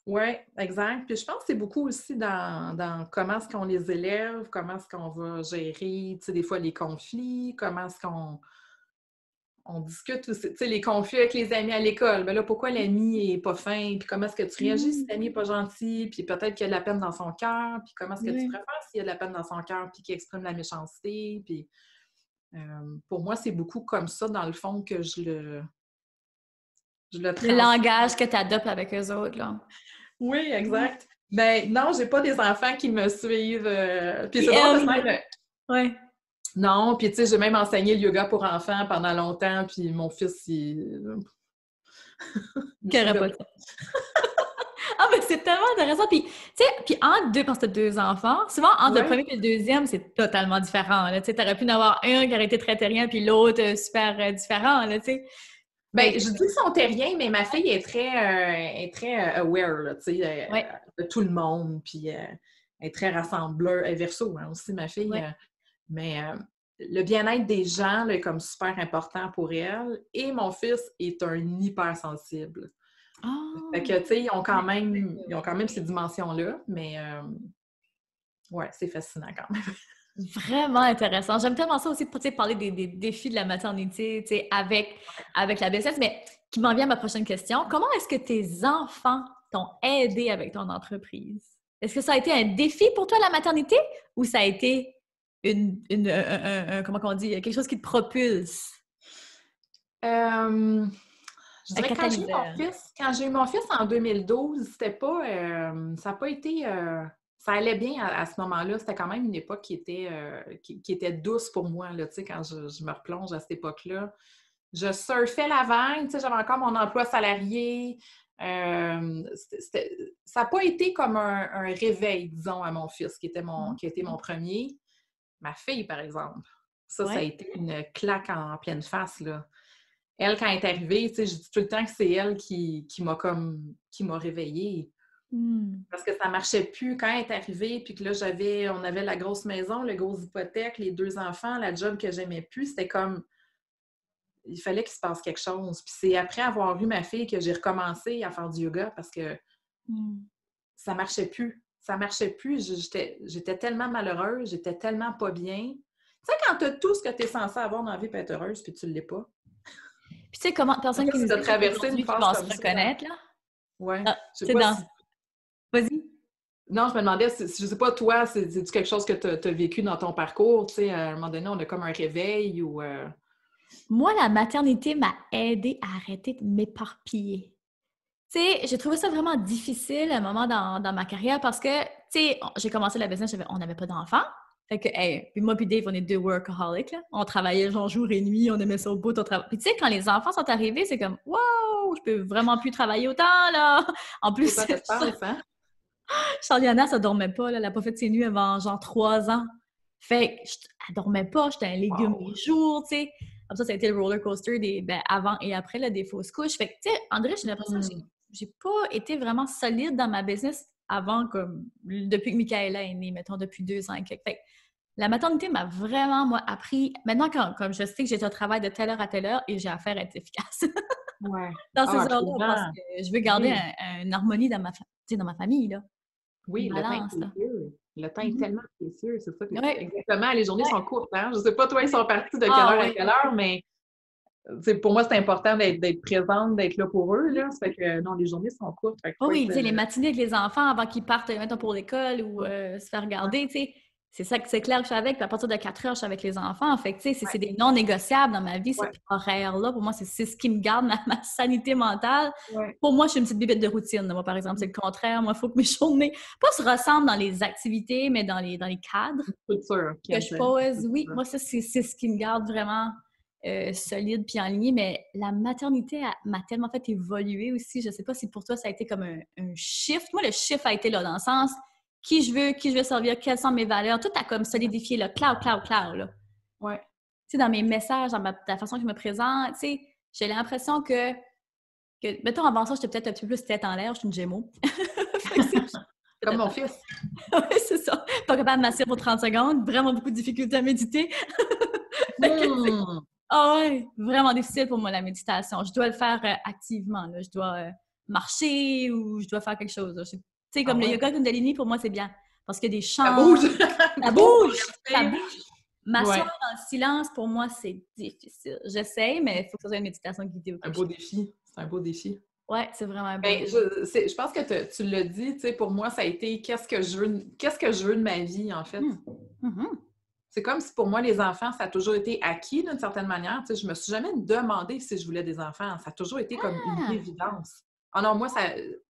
Oui, exact. Puis je pense que c'est beaucoup aussi dans comment est-ce qu'on les élève, comment est-ce qu'on va gérer, tu sais, des fois les conflits, comment est-ce qu'on discute aussi, tu sais, les conflits avec les amis à l'école. Ben là, pourquoi l'ami est pas fin? Puis comment est-ce que tu réagis si l'ami n'est pas gentil? Puis peut-être qu'il y a de la peine dans son cœur. Puis comment est-ce que tu préfères s'il y a de la peine dans son cœur puis qu'il exprime la méchanceté? Puis pour moi, c'est beaucoup comme ça, dans le fond, que je le Le transmets. langage que tu adoptes avec eux autres, là. Oui, exact. Ben non, j'ai pas des enfants qui me suivent. Puis Qui c'est drôle parce aiment. que Ouais. non, puis tu sais, j'ai même enseigné le yoga pour enfants pendant longtemps, puis mon fils, il Qui n'aurait pas ça. Ah, mais c'est tellement intéressant. Puis, tu sais, puis entre deux, parce que tu as 2 enfants, souvent, entre le premier et le deuxième, c'est totalement différent. Tu sais, t'aurais pu en avoir un qui aurait été très terrien, puis l'autre super différent, là, tu sais. Ben, je dis qu'ils sont terriens, mais ma fille est très aware, là, tu sais, de tout le monde, puis elle est très rassembleur. Elle est verso, hein, aussi, ma fille. Mais le bien-être des gens là, est comme super important pour elle. Et mon fils est un hypersensible. Fait que, tu sais, ils ont quand même ces dimensions-là, mais ouais, c'est fascinant quand même. Vraiment intéressant. J'aime tellement ça aussi pour parler des défis de la maternité, tu sais, avec la BSS, mais qui m'en vient à ma prochaine question. Comment est-ce que tes enfants t'ont aidé avec ton entreprise? Est-ce que ça a été un défi pour toi, la maternité, ou ça a été comment on dit, quelque chose qui te propulse? Je dirais que quand j'ai eu mon fils en 2012, c'était pas, ça n'a pas été, ça allait bien à ce moment-là. C'était quand même une époque qui était douce pour moi, là, tu sais, quand je me replonge à cette époque-là. Je surfais la vague, tu sais, j'avais encore mon emploi salarié. Ça n'a pas été comme un réveil, disons, à mon fils, qui a été mon premier. Ma fille, par exemple. Ça a été une claque en pleine face, là. Elle, quand elle est arrivée, tu sais, je dis tout le temps que c'est elle qui m'a réveillée. Parce que ça marchait plus quand elle est arrivée, puis que là, on avait la grosse maison, le gros hypothèque, les 2 enfants, la job que j'aimais plus, c'était comme, il fallait qu'il se passe quelque chose. Puis c'est après avoir eu ma fille que j'ai recommencé à faire du yoga parce que ça marchait plus. Ça marchait plus. J'étais tellement malheureuse, j'étais tellement pas bien. Tu sais, quand tu as tout ce que tu es censé avoir dans la vie pour être heureuse, puis tu ne l'es pas. Puis tu sais, comment personne qui nous Tu as écoute traversé une aujourd'hui qui phase vont se comme ça. reconnaître, là. Ouais. Ah, Je sais tu sais, pas si... Vas-y. Non, je me demandais, je sais pas, toi, c'est quelque chose que tu as vécu dans ton parcours? Tu sais, à un moment donné, on a comme un réveil ou... Moi, la maternité m'a aidée à arrêter de m'éparpiller. Tu sais, j'ai trouvé ça vraiment difficile à un moment dans ma carrière parce que, tu sais, j'ai commencé la business, on n'avait pas d'enfants. Fait que, hey, puis moi puis Dave, on est deux workaholics, là. On travaillait genre jour et nuit, on aimait ça au bout, on travaillait. Puis tu sais, quand les enfants sont arrivés, c'est comme, wow, je peux vraiment plus travailler autant, là. En plus, C'est pas d'espace, hein? Charliana, ça dormait pas, là. Elle n'a pas fait ses nuits avant genre 3 ans. Fait que, elle dormait pas, j'étais un légume les jours, tu sais. Comme ça a été le roller coaster avant et après, là, des fausses couches. Fait que, tu sais, André, j'ai l'impression que j'ai pas été vraiment solide dans ma business avant, comme, depuis que Michaela est née, mettons, depuis 2 ans et quelques. Fait que la maternité m'a vraiment, moi, appris. Maintenant, comme je sais que j'ai un travail de telle heure à telle heure et j'ai affaire à être efficace Ouais. dans ces heures-là Absolument. parce que je veux garder une harmonie dans ma famille, là. Oui, Une le temps est balance, là. précieux. Le temps est tellement précieux, c'est ça. Ouais. Exactement, les journées sont courtes, hein? Je sais pas, toi, ils sont partis de quelle heure à quelle heure, mais pour moi, c'est important d'être présente, d'être là pour eux, là. Ça fait que, non, les journées sont courtes. Fait Oh oui, tu sais, les matinées avec les enfants avant qu'ils partent, mettons, pour l'école ou se faire garder, tu sais. C'est ça que c'est clair que je suis avec. Puis à partir de 4 heures, je suis avec les enfants. Fait que, tu sais, c'est des non négociables dans ma vie, ces horaires-là. Pour moi, c'est ce qui me garde ma sanité mentale. Ouais. Pour moi, je suis une petite bébête de routine. Moi, par exemple, c'est le contraire. Moi, il faut que mes journées pas se ressemblent dans les activités, mais dans les cadres Structure, que je pose. Oui, moi, ça, c'est ce qui me garde vraiment solide puis en ligne. Mais la maternité m'a tellement fait évoluer aussi. Je sais pas si pour toi, ça a été comme un shift. Moi, le shift a été là dans le sens qui je veux servir, quelles sont mes valeurs. Tout a comme solidifié, là. Cloud, là. Ouais. Tu sais, dans mes messages, dans la façon que je me présente, tu sais, j'ai l'impression que, mettons, avant ça, j'étais peut-être un petit peu plus tête en l'air. Je suis une Gémeaux. Comme mon fils. Oui, c'est ça. Pas capable de m'asseoir pour 30 secondes. Vraiment beaucoup de difficultés à méditer. Ah ouais, vraiment difficile pour moi, la méditation. Je dois le faire activement. Là. Je dois marcher ou je dois faire quelque chose. Tu sais, comme le yoga Kundalini, pour moi, c'est bien. Parce qu'il y a des chants. Ça bouge! Ça bouge! Ça bouge! M'asseoir dans le silence, pour moi, c'est difficile. J'essaie, mais il faut que ce soit une méditation guidée. Un beau défi. C'est un beau défi. Oui, c'est vraiment un beau défi. Je pense que tu l'as dit, tu sais, pour moi, ça a été qu'est-ce que je veux de ma vie, en fait. C'est comme si pour moi, les enfants, ça a toujours été acquis d'une certaine manière. Tu sais, je me suis jamais demandé si je voulais des enfants. Ça a toujours été comme une évidence. Ah non, moi,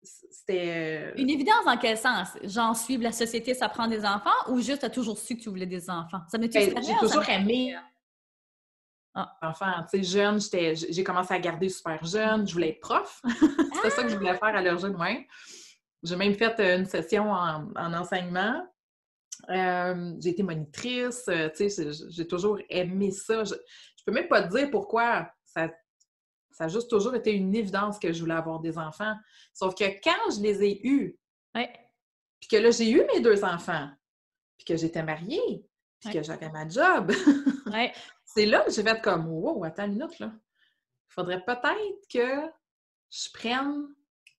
c'était... Une évidence dans quel sens? Genre, suivre la société, ça prend des enfants ou juste tu as toujours su que tu voulais des enfants? Ça m'est J'ai toujours aimé enfant. Tu sais, jeune, j'ai commencé à garder super jeune. Je voulais être prof. C'était ça que je voulais faire à l'âge de même. J'ai même fait une session en enseignement. J'ai été monitrice, tu sais, j'ai toujours aimé ça. Je peux même pas te dire pourquoi. Ça a juste toujours été une évidence que je voulais avoir des enfants. Sauf que quand je les ai eus, puis que là, j'ai eu mes 2 enfants, puis que j'étais mariée, puis que j'avais ma job, c'est là que j'ai fait comme « Wow, attends une minute, là. Il faudrait peut-être que je prenne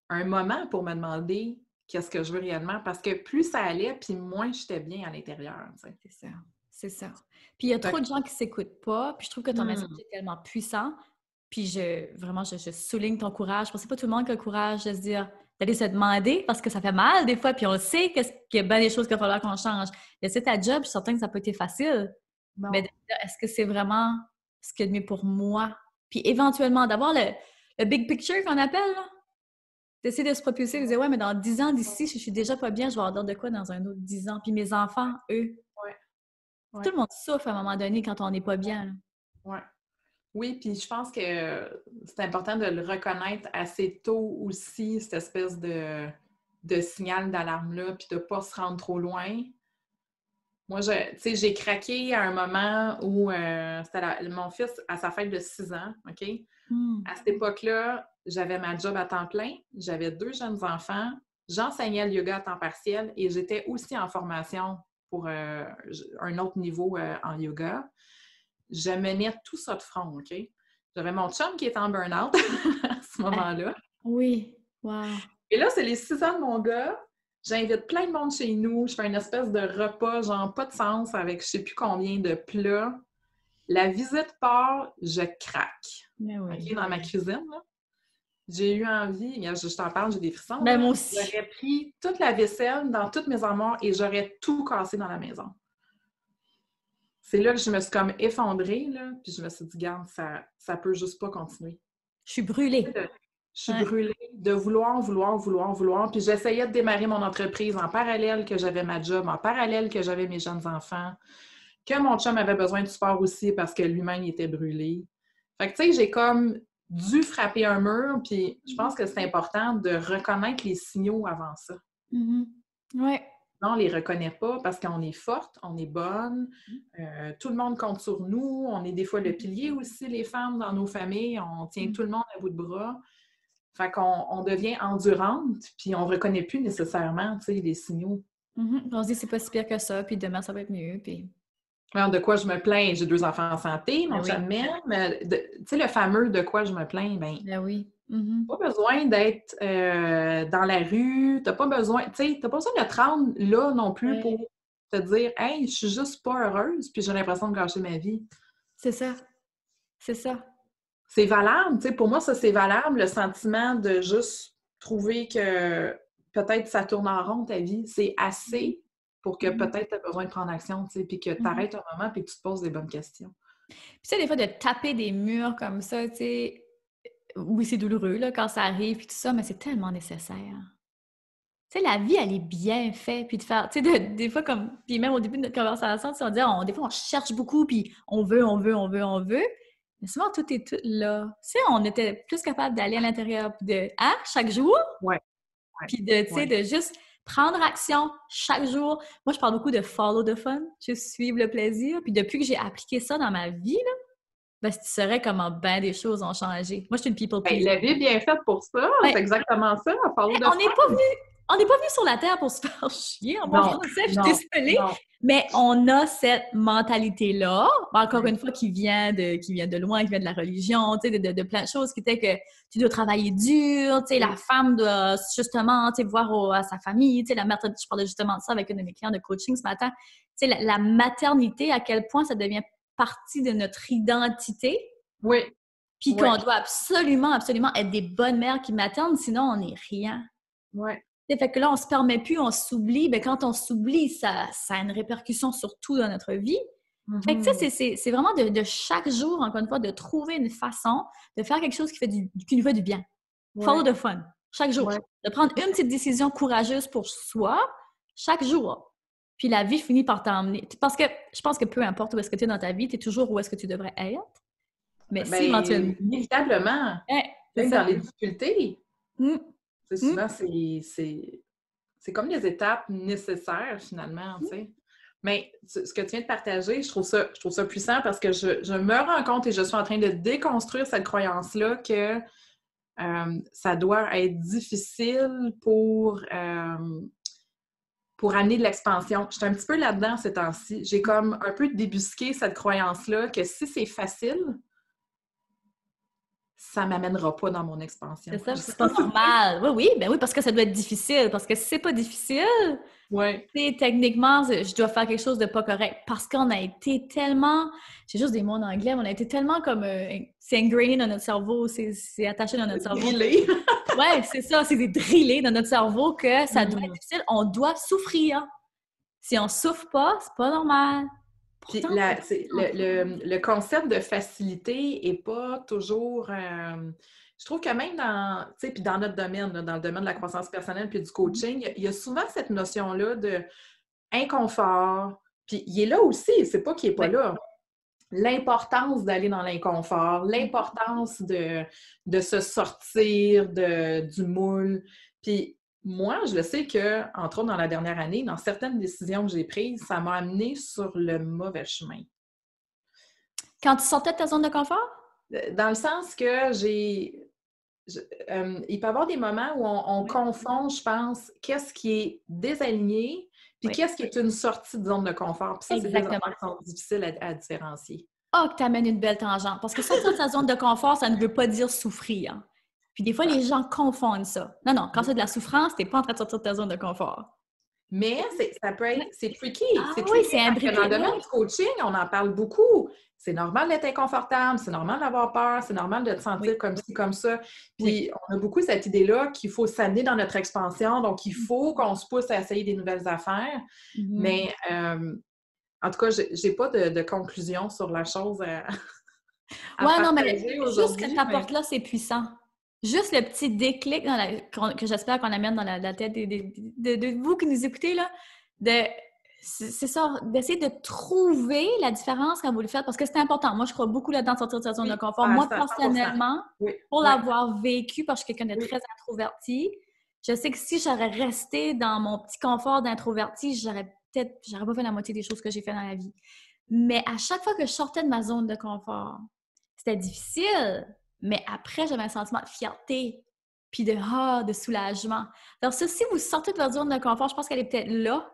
un moment pour me demander qu'est-ce que je veux réellement, parce que plus ça allait, puis moins j'étais bien à l'intérieur. Tu sais. C'est ça. Puis il y a trop de gens qui ne s'écoutent pas, puis je trouve que ton message est tellement puissant, puis je souligne ton courage, parce que c'est pas tout le monde qui a le courage de se dire, d'aller se demander, parce que ça fait mal des fois, puis on sait qu'il y a bien des choses qu'il va falloir qu'on change. Laisser ta job, je suis certaine que ça peut être facile, mais de dire, est-ce que c'est vraiment ce qu'il y a de mieux pour moi? Puis éventuellement, d'avoir le big picture qu'on appelle, là. D'essayer de se propulser, de dire, ouais, mais dans 10 ans d'ici, je suis déjà pas bien, je vais avoir de quoi dans un autre 10 ans. Puis mes enfants, eux, tout le monde souffre à un moment donné quand on n'est pas bien. Oui, puis je pense que c'est important de le reconnaître assez tôt aussi, cette espèce de signal d'alarme-là, puis de ne pas se rendre trop loin. Moi, tu sais, j'ai craqué à un moment où c'était mon fils à sa fête de 6 ans, OK? À cette époque-là, j'avais ma job à temps plein, j'avais 2 jeunes enfants, j'enseignais le yoga à temps partiel et j'étais aussi en formation pour un autre niveau en yoga. Je menais tout ça de front, OK? J'avais mon chum qui était en burn-out à ce moment-là. Oui, wow! Et là, c'est les 6 ans de mon gars. J'invite plein de monde chez nous. Je fais une espèce de repas, genre pas de sens, avec je sais plus combien de plats. La visite part, je craque. Mais oui. OK, dans ma cuisine, là. J'ai eu envie, regarde, je t'en parle, j'ai des frissons. Ben, là. moi aussi. J'aurais pris toute la vaisselle dans toutes mes armoires et j'aurais tout cassé dans la maison. C'est là que je me suis comme effondrée, là, puis je me suis dit, garde, ça peut juste pas continuer. Je suis brûlée. Je suis brûlée de vouloir. Puis j'essayais de démarrer mon entreprise en parallèle que j'avais ma job, en parallèle que j'avais mes jeunes enfants, que mon chum avait besoin de support aussi parce que lui-même il était brûlé. Fait que tu sais, j'ai comme dû frapper un mur, puis je pense que c'est important de reconnaître les signaux avant ça. Ouais. Non, on les reconnaît pas parce qu'on est forte, on est bonne, tout le monde compte sur nous, on est des fois le pilier aussi, les femmes, dans nos familles, on tient tout le monde à bout de bras. Fait qu'on devient endurante, puis on reconnaît plus nécessairement, tu sais, les signaux. On se dit c'est pas si pire que ça, puis demain ça va être mieux, puis... Alors, de quoi je me plains? J'ai 2 enfants en santé, mon chum m'aime. Tu sais, le fameux « de quoi je me plains », bien, oui. Pas besoin d'être dans la rue, t'as pas besoin, tu sais, t'as pas besoin de te rendre là non plus pour te dire « Hey, je suis juste pas heureuse, puis j'ai l'impression de gâcher ma vie. » C'est ça. C'est ça. C'est valable, tu sais, pour moi, ça, c'est valable, le sentiment de juste trouver que peut-être ça tourne en rond ta vie. C'est assez pour que peut-être tu as besoin de prendre action, tu sais, puis que tu arrêtes un moment puis que tu te poses des bonnes questions. Puis tu sais, des fois, de taper des murs comme ça, tu sais, oui, c'est douloureux, là, quand ça arrive, puis tout ça, mais c'est tellement nécessaire. Tu sais, la vie, elle est bien faite, puis de faire, tu sais, des fois, comme, puis même au début de notre conversation, tu sais, on dit, des fois, on cherche beaucoup, puis on veut, mais souvent, tout est tout là. Tu sais, on était plus capable d'aller à l'intérieur, puis de, chaque jour, puis de, tu sais, de juste prendre action chaque jour. Moi, je parle beaucoup de follow the fun, juste suivre le plaisir, puis depuis que j'ai appliqué ça dans ma vie, là, ben, tu saurais comment bien des choses ont changé. Moi, je suis une people pleaser. La vie est bien faite pour ça. C'est exactement ça. On n'est pas venu sur la Terre pour se faire chier en bon français, je suis désolée. Non. Mais on a cette mentalité-là, encore une fois, qui vient de loin, qui vient de la religion, tu sais, de plein de choses qui étaient que tu dois travailler dur, tu sais, la femme doit justement, tu sais, voir à sa famille, tu sais, la maternité, je parlais justement de ça avec une de mes clients de coaching ce matin, tu sais, la maternité, à quel point ça devient partie de notre identité. Oui. Puis qu'on doit absolument être des bonnes mères qui maternent, sinon on n'est rien. Oui. Fait que là, on se permet plus, on s'oublie. Bien, quand on s'oublie, ça a une répercussion sur tout dans notre vie. Fait que tu sais, c'est vraiment de chaque jour, encore une fois, de trouver une façon de faire quelque chose qui nous fait du bien. Follow the fun. Chaque jour. De prendre une petite décision courageuse pour soi, chaque jour. Puis la vie finit par t'emmener. Parce que je pense que peu importe où est-ce que tu es dans ta vie, tu es toujours où est-ce que tu devrais être. Mais si éventuellement... Inévitablement. Même dans les difficultés. Souvent, c'est comme les étapes nécessaires, finalement, tu sais. Mais ce que tu viens de partager, je trouve ça puissant parce que je me rends compte et je suis en train de déconstruire cette croyance-là que ça doit être difficile pour amener de l'expansion. Je suis un petit peu là-dedans ces temps-ci. J'ai comme un peu débusqué cette croyance-là que si c'est facile, ça ne m'amènera pas dans mon expansion. C'est ça, c'est pas normal. Oui, parce que ça doit être difficile. Parce que si c'est pas difficile, techniquement, je dois faire quelque chose de pas correct. Parce qu'on a été tellement... J'ai juste des mots en anglais, mais on a été tellement comme... c'est ingrainé dans notre cerveau, c'est attaché dans notre cerveau. Drillé. Oui, c'est ça, c'est drillé dans notre cerveau que ça doit être difficile. On doit souffrir. Si on souffre pas, c'est pas normal. Puis le concept de facilité n'est pas toujours... je trouve que même dans notre domaine, dans le domaine de la croissance personnelle puis du coaching, il y a souvent cette notion-là de inconfort. Puis il est là aussi, c'est pas qu'il n'est pas là. L'importance d'aller dans l'inconfort, l'importance de se sortir du moule. Puis moi, je le sais que, entre autres, dans la dernière année, dans certaines décisions que j'ai prises, ça m'a amené sur le mauvais chemin. Quand tu sortais de ta zone de confort? Dans le sens que il peut y avoir des moments où on confond, je pense, qu'est-ce qui est désaligné puis qu'est-ce qui est une sortie de zone de confort. Puis ça, c'est des affaires qui sont difficiles à différencier. Que tu amènes une belle tangente. Parce que sortir de sa zone de confort, ça ne veut pas dire souffrir. Puis des fois, les gens confondent ça. Non, quand c'est de la souffrance, tu n'es pas en train de sortir de ta zone de confort. Mais ça peut être, c'est tricky. Ah C'est oui, tricky c'est parce que dans le imbriqué, domaine oui. du coaching, on en parle beaucoup. C'est normal d'être inconfortable, c'est normal d'avoir peur, c'est normal de te Oui, sentir comme ci, comme ça. oui. Puis on a beaucoup cette idée-là qu'il faut s'amener dans notre expansion, donc il Mmh. faut qu'on se pousse à essayer des nouvelles affaires. Mmh. Mais en tout cas, j'ai pas de conclusion sur la chose à Ouais, non, mais partager juste ce que tu aujourd'hui, mais apportes là, c'est puissant. Juste le petit déclic que j'espère qu'on amène dans la tête de vous qui nous écoutez, là, de, c'est ça, d'essayer de trouver la différence quand vous le faites, parce que c'est important. Moi, je crois beaucoup là-dedans de sortir de sa zone de oui, confort. à Moi, 100%. personnellement, Oui, pour oui, l'avoir vécu, parce que je suis quelqu'un de oui. très introverti, je sais que si j'aurais resté dans mon petit confort d'introverti, j'aurais pas fait la moitié des choses que j'ai fait dans la vie. Mais à chaque fois que je sortais de ma zone de confort, c'était difficile, mais après, j'avais un sentiment de fierté, puis de soulagement. Alors ça, si vous sortez de votre zone de confort, je pense qu'elle est peut-être là.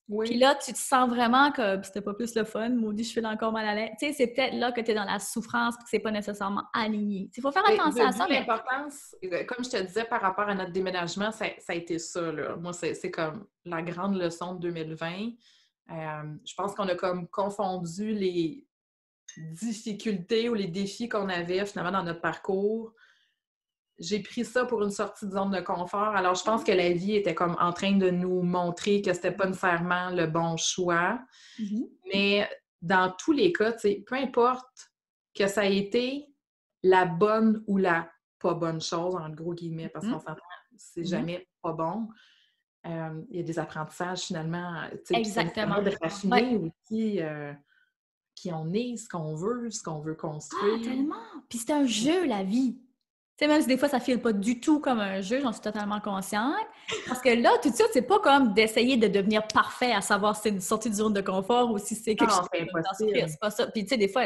Puis Oui. là, tu te sens vraiment comme c'était pas plus le fun, maudit, je fais encore mal à l'aise. Tu sais, c'est peut-être là que tu es dans la souffrance, puis que c'est pas nécessairement aligné. Il faut faire Ben, attention à ça, d'où mais l'importance, comme je te disais par rapport à notre déménagement, ça a été ça, là. Moi, c'est comme la grande leçon de 2020. Je pense qu'on a comme confondu les difficultés ou les défis qu'on avait finalement dans notre parcours. J'ai pris ça pour une sortie de zone de confort. Alors, je pense que la vie était comme en train de nous montrer que c'était pas nécessairement le bon choix. Mhm. Mais dans tous les cas, tu sais, peu importe que ça ait été la bonne ou la pas bonne chose, en gros guillemets, parce qu'on Mhm. s'entend, c'est Mhm. jamais pas bon. Il y a des apprentissages finalement, tu sais, puis ça nous Exactement. permet de Ouais. raffiner aussi qui on est, ce qu'on veut Ah, construire. tellement! Puis c'est un jeu, la vie. Tu sais, même si des fois, ça ne file pas du tout comme un jeu, j'en suis totalement consciente. Parce que là, tout de suite, c'est pas comme d'essayer de devenir parfait à savoir si c'est une sortie de zone de confort ou si c'est quelque chose Non, c'est qui va t'en souffrir. impossible. C'est pas ça. Puis tu sais, des fois,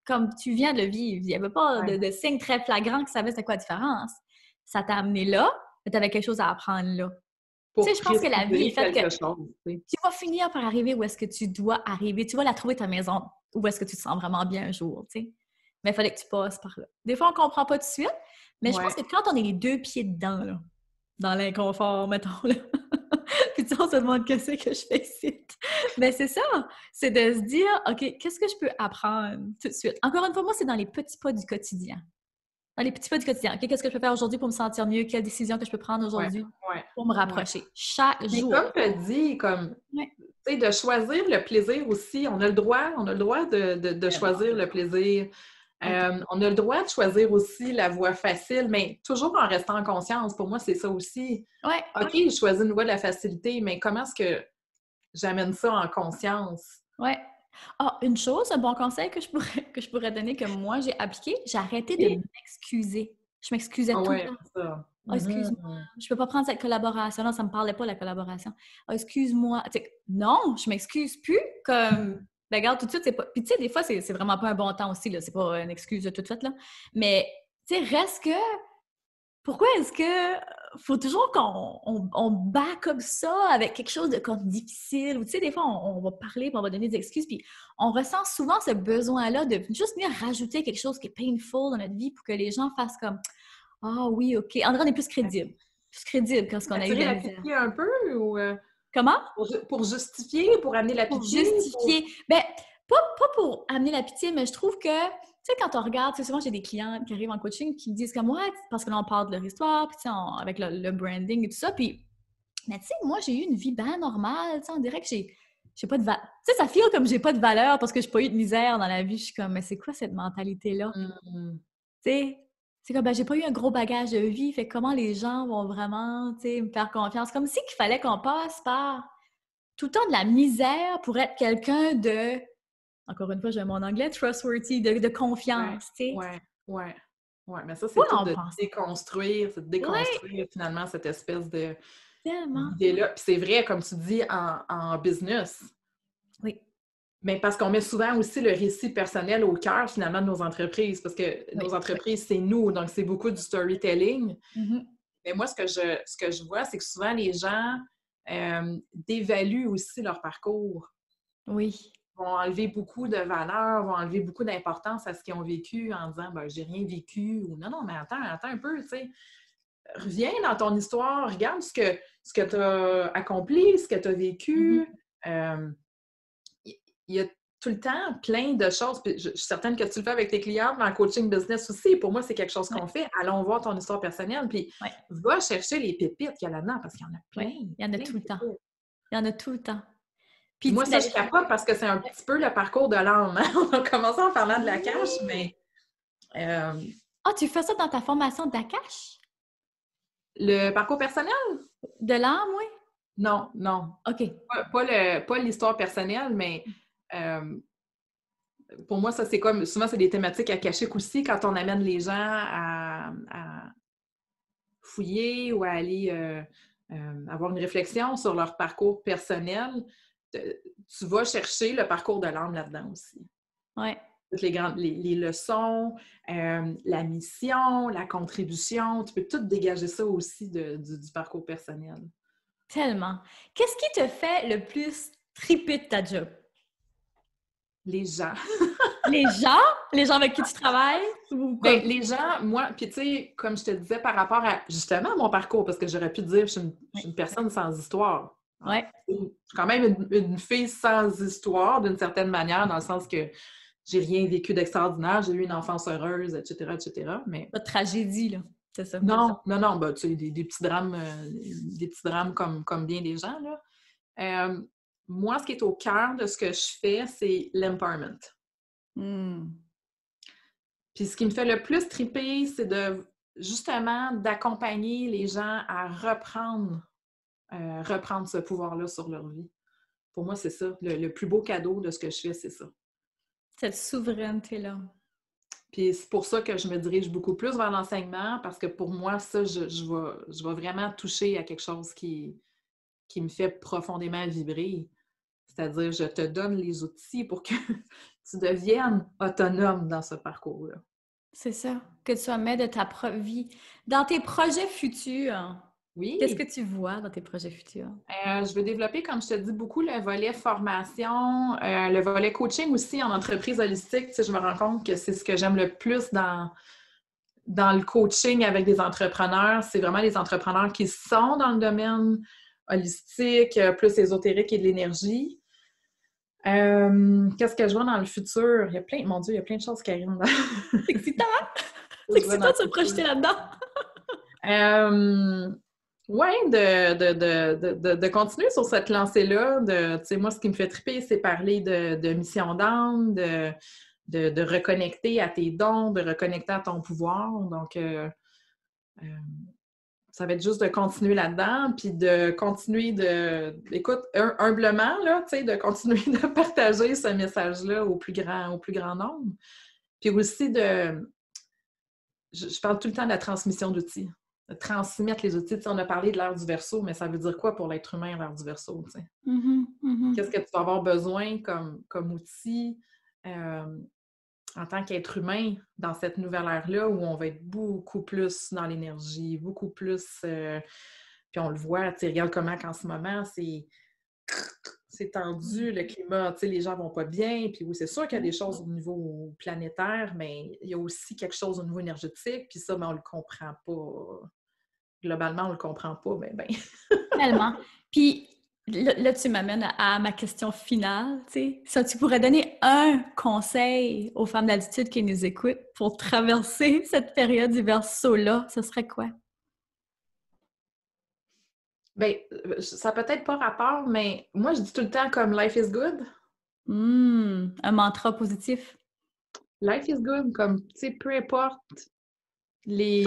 comme tu viens de le vivre, il n'y avait pas Ouais. de signe très flagrant que ça savait c'est quoi la différence. Ça t'a amené là, mais tu avais quelque chose à apprendre là. Tu sais, Pour je pense que la vie est préciser faite que quelque chose, tu sais. tu vas finir par arriver où est-ce que tu dois arriver. Tu vas la trouver ta maison, où est-ce que tu te sens vraiment bien un jour, tu sais. Mais il fallait que tu passes par là. Des fois, on ne comprend pas tout de suite, mais je pense Ouais. que quand on est les deux pieds dedans, là, dans l'inconfort, mettons, là, puis tu sais, on se demande qu'est-ce que je fais ici. Mais c'est ça, c'est de se dire, OK, qu'est-ce que je peux apprendre tout de suite? Encore une fois, moi, c'est dans les petits pas du quotidien. Dans les petits pas du quotidien. OK, qu'est-ce que je peux faire aujourd'hui pour me sentir mieux? Quelle décision que je peux prendre Ouais, aujourd'hui ouais, pour me ouais. rapprocher? Chaque Mais jour. comme tu as dit, comme, Ouais. tu sais, de choisir le plaisir aussi, on a le droit de Tellement. choisir le plaisir. OK. On a le droit de choisir aussi la voie facile, mais toujours en restant en conscience. Pour moi, c'est ça aussi. Ouais. OK, je choisis une voie de la facilité, mais comment est-ce que j'amène ça en conscience? Ouais. Ah, une chose, un bon conseil que je pourrais donner, que moi j'ai appliqué, j'ai arrêté de Oui. m'excuser. Je m'excusais Ah tout le ouais, temps. c'est ça. Ah, excuse-moi, Mhm. je peux pas prendre cette collaboration. Non, ça me parlait pas, la collaboration. Ah, excuse-moi. Tu sais, non, je m'excuse plus. Comme, ben, regarde, tout de suite, c'est pas. Puis, tu sais, des fois, c'est vraiment pas un bon temps aussi, là. C'est pas une excuse toute faite, là. Mais, tu sais, reste que pourquoi est-ce que faut toujours qu'on bat comme ça avec quelque chose de comme difficile? Ou tu sais, des fois, on va parler, puis on va donner des excuses, puis on ressent souvent ce besoin-là de juste venir rajouter quelque chose qui est painful dans notre vie pour que les gens fassent comme ah oui, OK. André, on est plus crédible. Plus crédible quand on a eu de Attirer la la misère. pitié un peu ou Comment? pour justifier, pour amener la Pour pitié? Pour... justifier. Ben, pas pour amener la pitié, mais je trouve que, tu sais, quand on regarde, tu sais, souvent j'ai des clients qui arrivent en coaching qui me disent comme, ouais, parce que là, on parle de leur histoire, puis tu sais, avec le branding et tout ça, puis, mais tu sais, moi, j'ai eu une vie bien normale, tu sais, on dirait que j'ai pas de valeur. Tu sais, ça feel comme j'ai pas de valeur parce que j'ai pas eu de misère dans la vie. Je suis comme, mais c'est quoi cette mentalité-là? Mhm. Tu sais, c'est comme, ben, j'ai pas eu un gros bagage de vie, fait que comment les gens vont vraiment, tu sais, me faire confiance? Comme si qu'il fallait qu'on passe par tout le temps de la misère pour être quelqu'un de, encore une fois, j'ai mon anglais, trustworthy, de Ouais, confiance, tu sais. ouais, ouais, ouais. Mais ça, c'est Quoi tout en de penses? déconstruire, c'est de Oui, déconstruire finalement cette espèce de tellement. d'idée-là. Puis c'est vrai, comme tu dis, en business. Oui, Mais parce qu'on met souvent aussi le récit personnel au cœur finalement de nos entreprises, parce que oui, nos oui. entreprises, c'est nous, donc c'est beaucoup du storytelling. Mhm. Mais moi, ce que je vois, c'est que souvent les gens dévaluent aussi leur parcours, Oui. vont enlever beaucoup de valeur, vont enlever beaucoup d'importance à ce qu'ils ont vécu en disant ben j'ai rien vécu ou non, non, mais attends un peu, tu sais. reviens dans ton histoire, regarde ce que tu as accompli, ce que tu as vécu. Il y a tout le temps plein de choses. Puis je suis certaine que tu le fais avec tes clientes, mais en coaching business aussi. Pour moi, c'est quelque chose qu'on fait. Allons voir ton histoire personnelle, puis va chercher les pépites qu'il y a là-dedans, parce qu'il y en a plein. Il y en a tout le temps. Il y en a tout le temps. Puis moi, ça, je capote parce que c'est un petit peu le parcours de l'âme. On a commencé en parlant de l'Akash, mais... tu fais ça dans ta formation d'Akash? Le parcours personnel? De l'âme, oui? Non. OK. Pas l'histoire personnelle, mais pour moi, ça, c'est comme... Souvent, c'est des thématiques akashiques aussi, quand on amène les gens à fouiller ou à aller avoir une réflexion sur leur parcours personnel. Tu vas chercher le parcours de l'âme là-dedans aussi. Oui. Toutes les leçons, la mission, la contribution, tu peux tout dégager ça aussi du parcours personnel. Tellement. Qu'est-ce qui te fait le plus triper de ta job? Les gens. Les gens? Les gens avec qui tu travailles? Bien, les gens, moi, puis tu sais, comme je te disais par rapport à, justement, mon parcours, parce que j'aurais pu dire que je suis une personne sans histoire. Oui. Je suis quand même une fille sans histoire, d'une certaine manière, dans le sens que j'ai rien vécu d'extraordinaire, j'ai eu une enfance heureuse, etc., etc. Mais... Pas de tragédie, là, c'est ça? Non, ben, tu sais, des petits drames comme bien des gens, là. Moi, ce qui est au cœur de ce que je fais, c'est l'empowerment. Puis ce qui me fait le plus triper, c'est justement d'accompagner les gens à reprendre ce pouvoir-là sur leur vie. Pour moi, c'est ça. Le plus beau cadeau de ce que je fais, c'est ça. Cette souveraineté-là. Puis c'est pour ça que je me dirige beaucoup plus vers l'enseignement, parce que pour moi, ça, je vais vraiment toucher à quelque chose qui me fait profondément vibrer. C'est-à-dire, je te donne les outils pour que tu deviennes autonome dans ce parcours-là. C'est ça. Que tu sois maître de ta propre vie. Dans tes projets futurs, oui. Qu'est-ce que tu vois dans tes projets futurs? Je veux développer, comme je te dis, beaucoup le volet formation, le volet coaching aussi en entreprise holistique. Tu sais, je me rends compte que c'est ce que j'aime le plus dans le coaching avec des entrepreneurs. C'est vraiment les entrepreneurs qui sont dans le domaine holistique, plus ésotérique et de l'énergie. Qu'est-ce que je vois dans le futur? Il y a plein de choses qui arrivent. C'est excitant! C'est excitant de se projeter là-dedans! Oui, de continuer sur cette lancée-là. Tu sais, moi, ce qui me fait triper, c'est parler de mission d'âme, de reconnecter à tes dons, de reconnecter à ton pouvoir. Donc, ça va être juste de continuer là-dedans, puis de continuer écoute, humblement, là, tu sais, de continuer de partager ce message-là au plus grand nombre. Puis aussi je parle tout le temps de la transmission d'outils. De transmettre les outils. Tu sais, on a parlé de l'ère du Verseau, mais ça veut dire quoi pour l'être humain, l'ère du Verseau? Tu sais? Qu'est-ce que tu vas avoir besoin comme outil en tant qu'être humain dans cette nouvelle ère-là où on va être beaucoup plus dans l'énergie, beaucoup plus... puis on le voit, tu sais, regarde comment qu'en ce moment, c'est tendu, le climat, tu sais, les gens vont pas bien, puis oui, c'est sûr qu'il y a des choses au niveau planétaire, mais il y a aussi quelque chose au niveau énergétique, puis ça, ben, on le comprend pas. Globalement, on le comprend pas, ben. Tellement. Puis là, tu m'amènes à ma question finale, tu sais. Ça, tu pourrais donner un conseil aux femmes d'altitude qui nous écoutent pour traverser cette période du Verseau-là, ce serait quoi? Bien, ça n'a peut-être pas rapport, mais moi, je dis tout le temps comme « life is good ». Un mantra positif. Life is good, comme, tu sais, peu importe les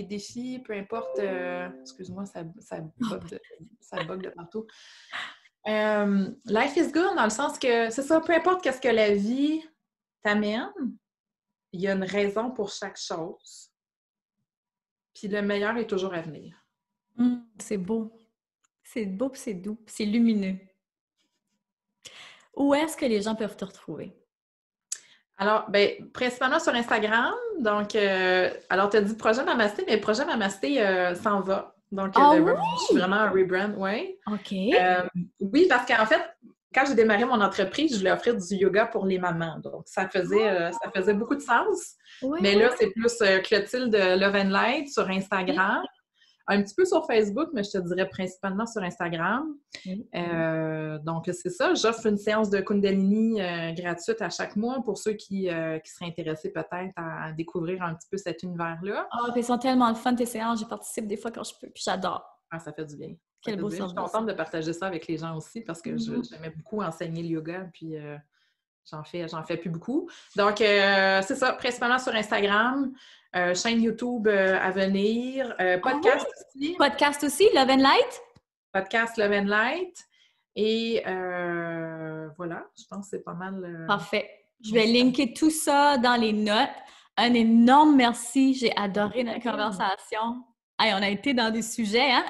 défis, peu importe... excuse-moi, ça bug de partout. Life is good dans le sens que, c'est ça, peu importe qu'est-ce que la vie t'amène, il y a une raison pour chaque chose. Puis le meilleur est toujours à venir. C'est beau. C'est beau, c'est doux, c'est lumineux. Où est-ce que les gens peuvent te retrouver? Alors, bien, principalement sur Instagram. Donc, alors, tu as dit Projet Mamasté, mais Projet Mamasté s'en va. Donc, oui? je suis vraiment un rebrand, oui. OK. Oui, parce qu'en fait, quand j'ai démarré mon entreprise, je voulais offrir du yoga pour les mamans. Donc, ça faisait beaucoup de sens. Oui, mais là, c'est plus Clotilde Love and Light sur Instagram. Oui. Un petit peu sur Facebook, mais je te dirais principalement sur Instagram. Oui. Donc, c'est ça. J'offre une séance de Kundalini gratuite à chaque mois pour ceux qui seraient intéressés peut-être à découvrir un petit peu cet univers-là. Ah, puis elles sont tellement fun, tes séances. J'y participe des fois quand je peux, puis j'adore. Ah, ça fait du bien. Quel beau service. Je suis contente de partager ça avec les gens aussi parce que j'aimais beaucoup enseigner le yoga, puis j'en fais plus beaucoup. Donc, c'est ça, principalement sur Instagram. Chaîne YouTube à venir. Podcast aussi. Podcast aussi, Love and Light? Podcast Love and Light. Et voilà, je pense que c'est pas mal... Parfait. Je vais linker tout ça dans les notes. Un énorme merci. J'ai adoré notre conversation. Hey, on a été dans des sujets, hein?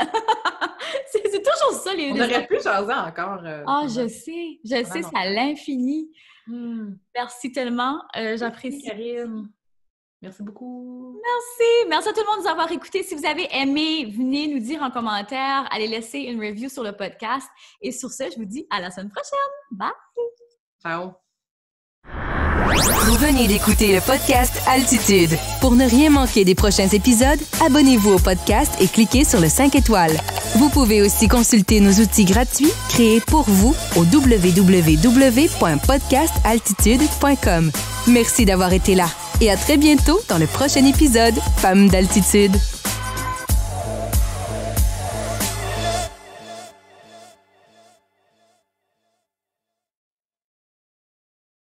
c'est toujours ça, les... On aurait pu jaser encore. Je sais, c'est à l'infini. Merci tellement. J'apprécie. Merci, Karine. Merci beaucoup. Merci à tout le monde de nous avoir écoutés. Si vous avez aimé, venez nous dire en commentaire. Allez laisser une review sur le podcast. Et sur ce, je vous dis à la semaine prochaine. Bye! Ciao! Vous venez d'écouter le podcast Altitude. Pour ne rien manquer des prochains épisodes, abonnez-vous au podcast et cliquez sur le 5 étoiles. Vous pouvez aussi consulter nos outils gratuits créés pour vous au www.podcastaltitude.com. Merci d'avoir été là et à très bientôt dans le prochain épisode Femmes d'Altitude.